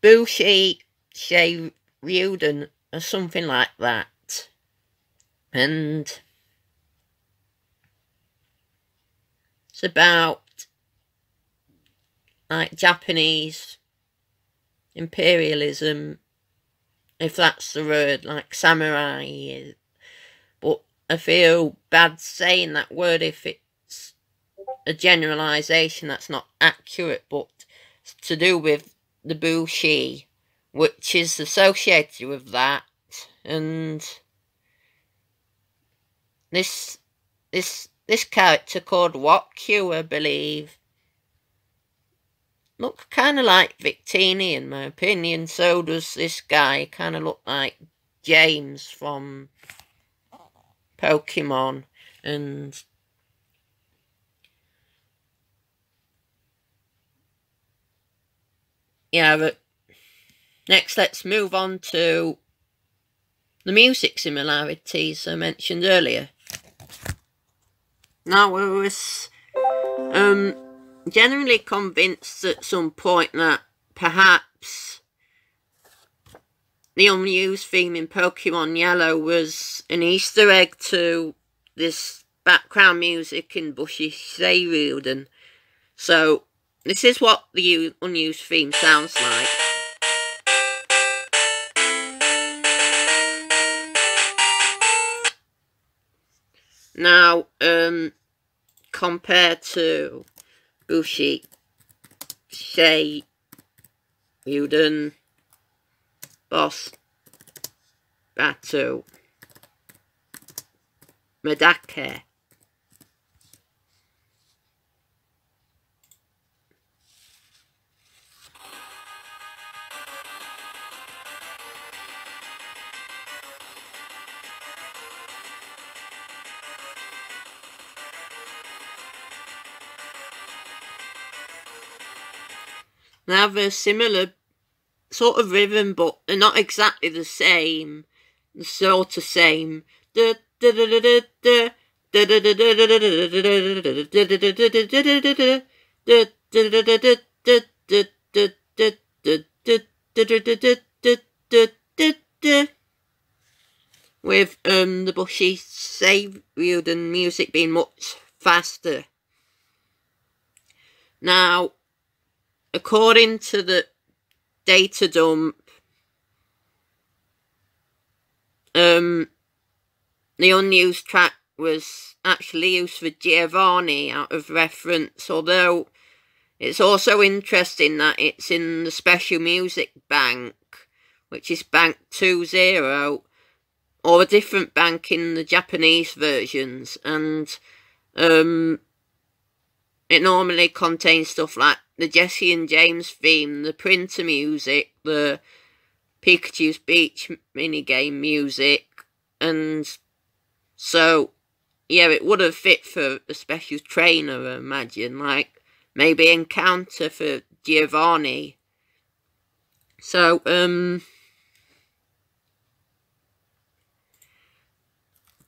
Bushi Shei Ryuden or something like that. And it's about like Japanese imperialism, if that's the word, like samurai. But I feel bad saying that word if it's a generalisation that's not accurate, but it's to do with the Bushi, which is associated with that. And this character called Wakyu, I believe, look kind of like Victini in my opinion. So does this guy, kind of look like James from Pokemon. And yeah, but next let's move on to the music similarities I mentioned earlier. Now, I was generally convinced at some point that perhaps the Unused theme in Pokemon Yellow was an Easter egg to this background music in Bushy Seiruden. So, this is what the Unused theme sounds like. Now, compared to Bushy Seiruden Boss Battle Medake. They have a similar sort of rhythm, but they're not exactly the same. The sort of same. With the Bushy Seiruden music being much faster. Now, according to the data dump, the unused track was actually used for Giovanni out of reference, although it's also interesting that it's in the special music bank, which is bank 20, or a different bank in the Japanese versions, and it normally contains stuff like the Jesse and James theme, the printer music, the Pikachu's Beach minigame music, and so, yeah, it would have fit for a special trainer, I imagine, like maybe Encounter for Giovanni. So, the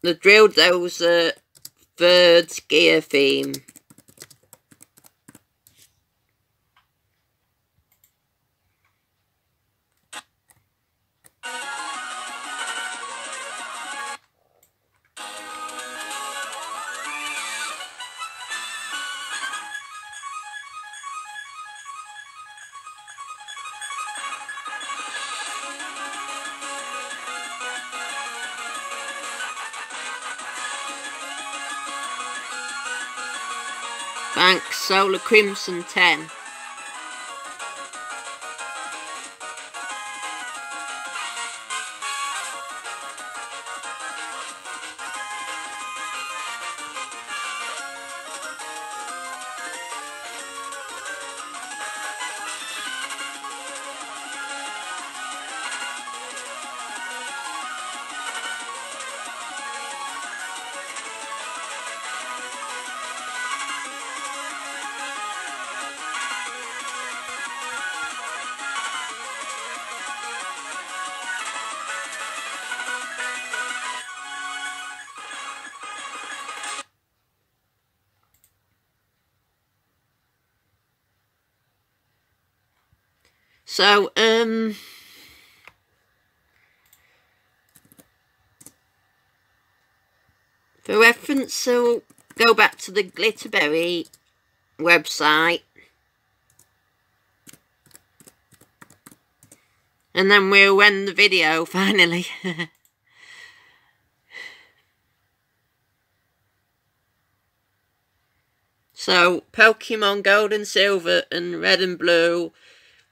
Drill Dozer third gear theme. Bank Solar Crimson 10. So, for reference, we'll go back to the Glitterberry website, and then we'll end the video finally. So, Pokemon Gold and Silver and Red and Blue,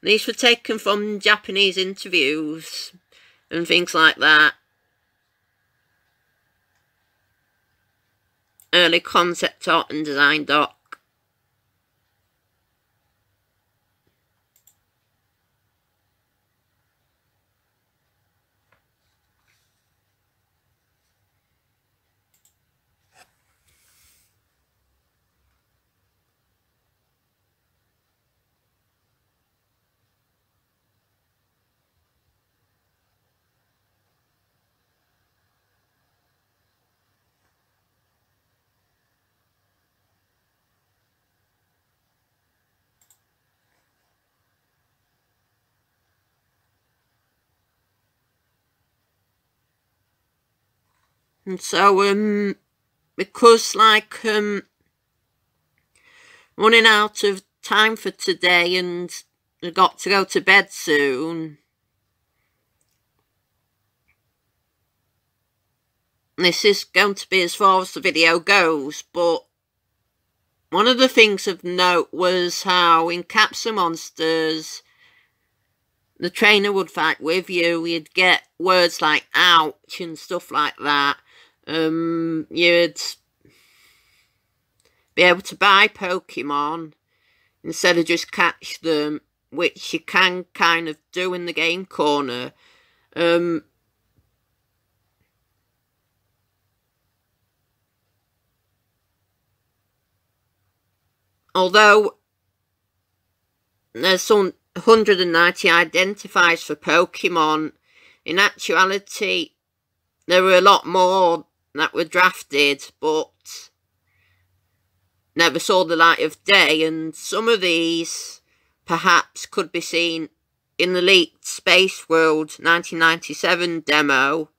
these were taken from Japanese interviews and things like that. Early concept art and design doc. And so, because like, running out of time for today and I got to go to bed soon, this is going to be as far as the video goes, but one of the things of note was how in Capsule Monsters, the trainer would fight with you. You'd get words like ouch and stuff like that. You'd be able to buy Pokemon instead of just catch them, which you can kind of do in the game corner. Although there's some 190 identifiers for Pokemon, in actuality there were a lot more that were drafted but never saw the light of day, and some of these perhaps could be seen in the leaked Space World 1997 demo,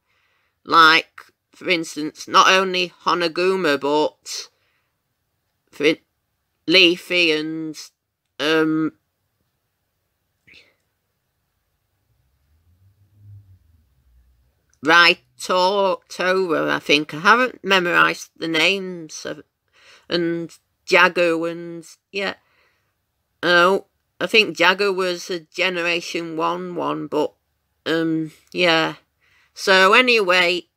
like for instance not only Honoguma but for Leafy and Raitoro, I think. I haven't memorised the names of, and Jago, and yeah. Oh, I think Jago was a Generation 1 one, but yeah. So anyway,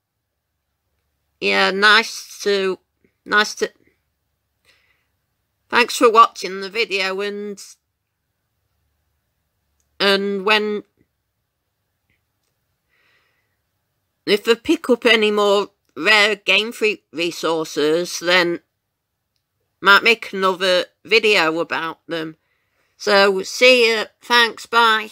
yeah, nice to thanks for watching the video, and when if I pick up any more rare Game Freak resources, then might make another video about them. So see ya, thanks, bye.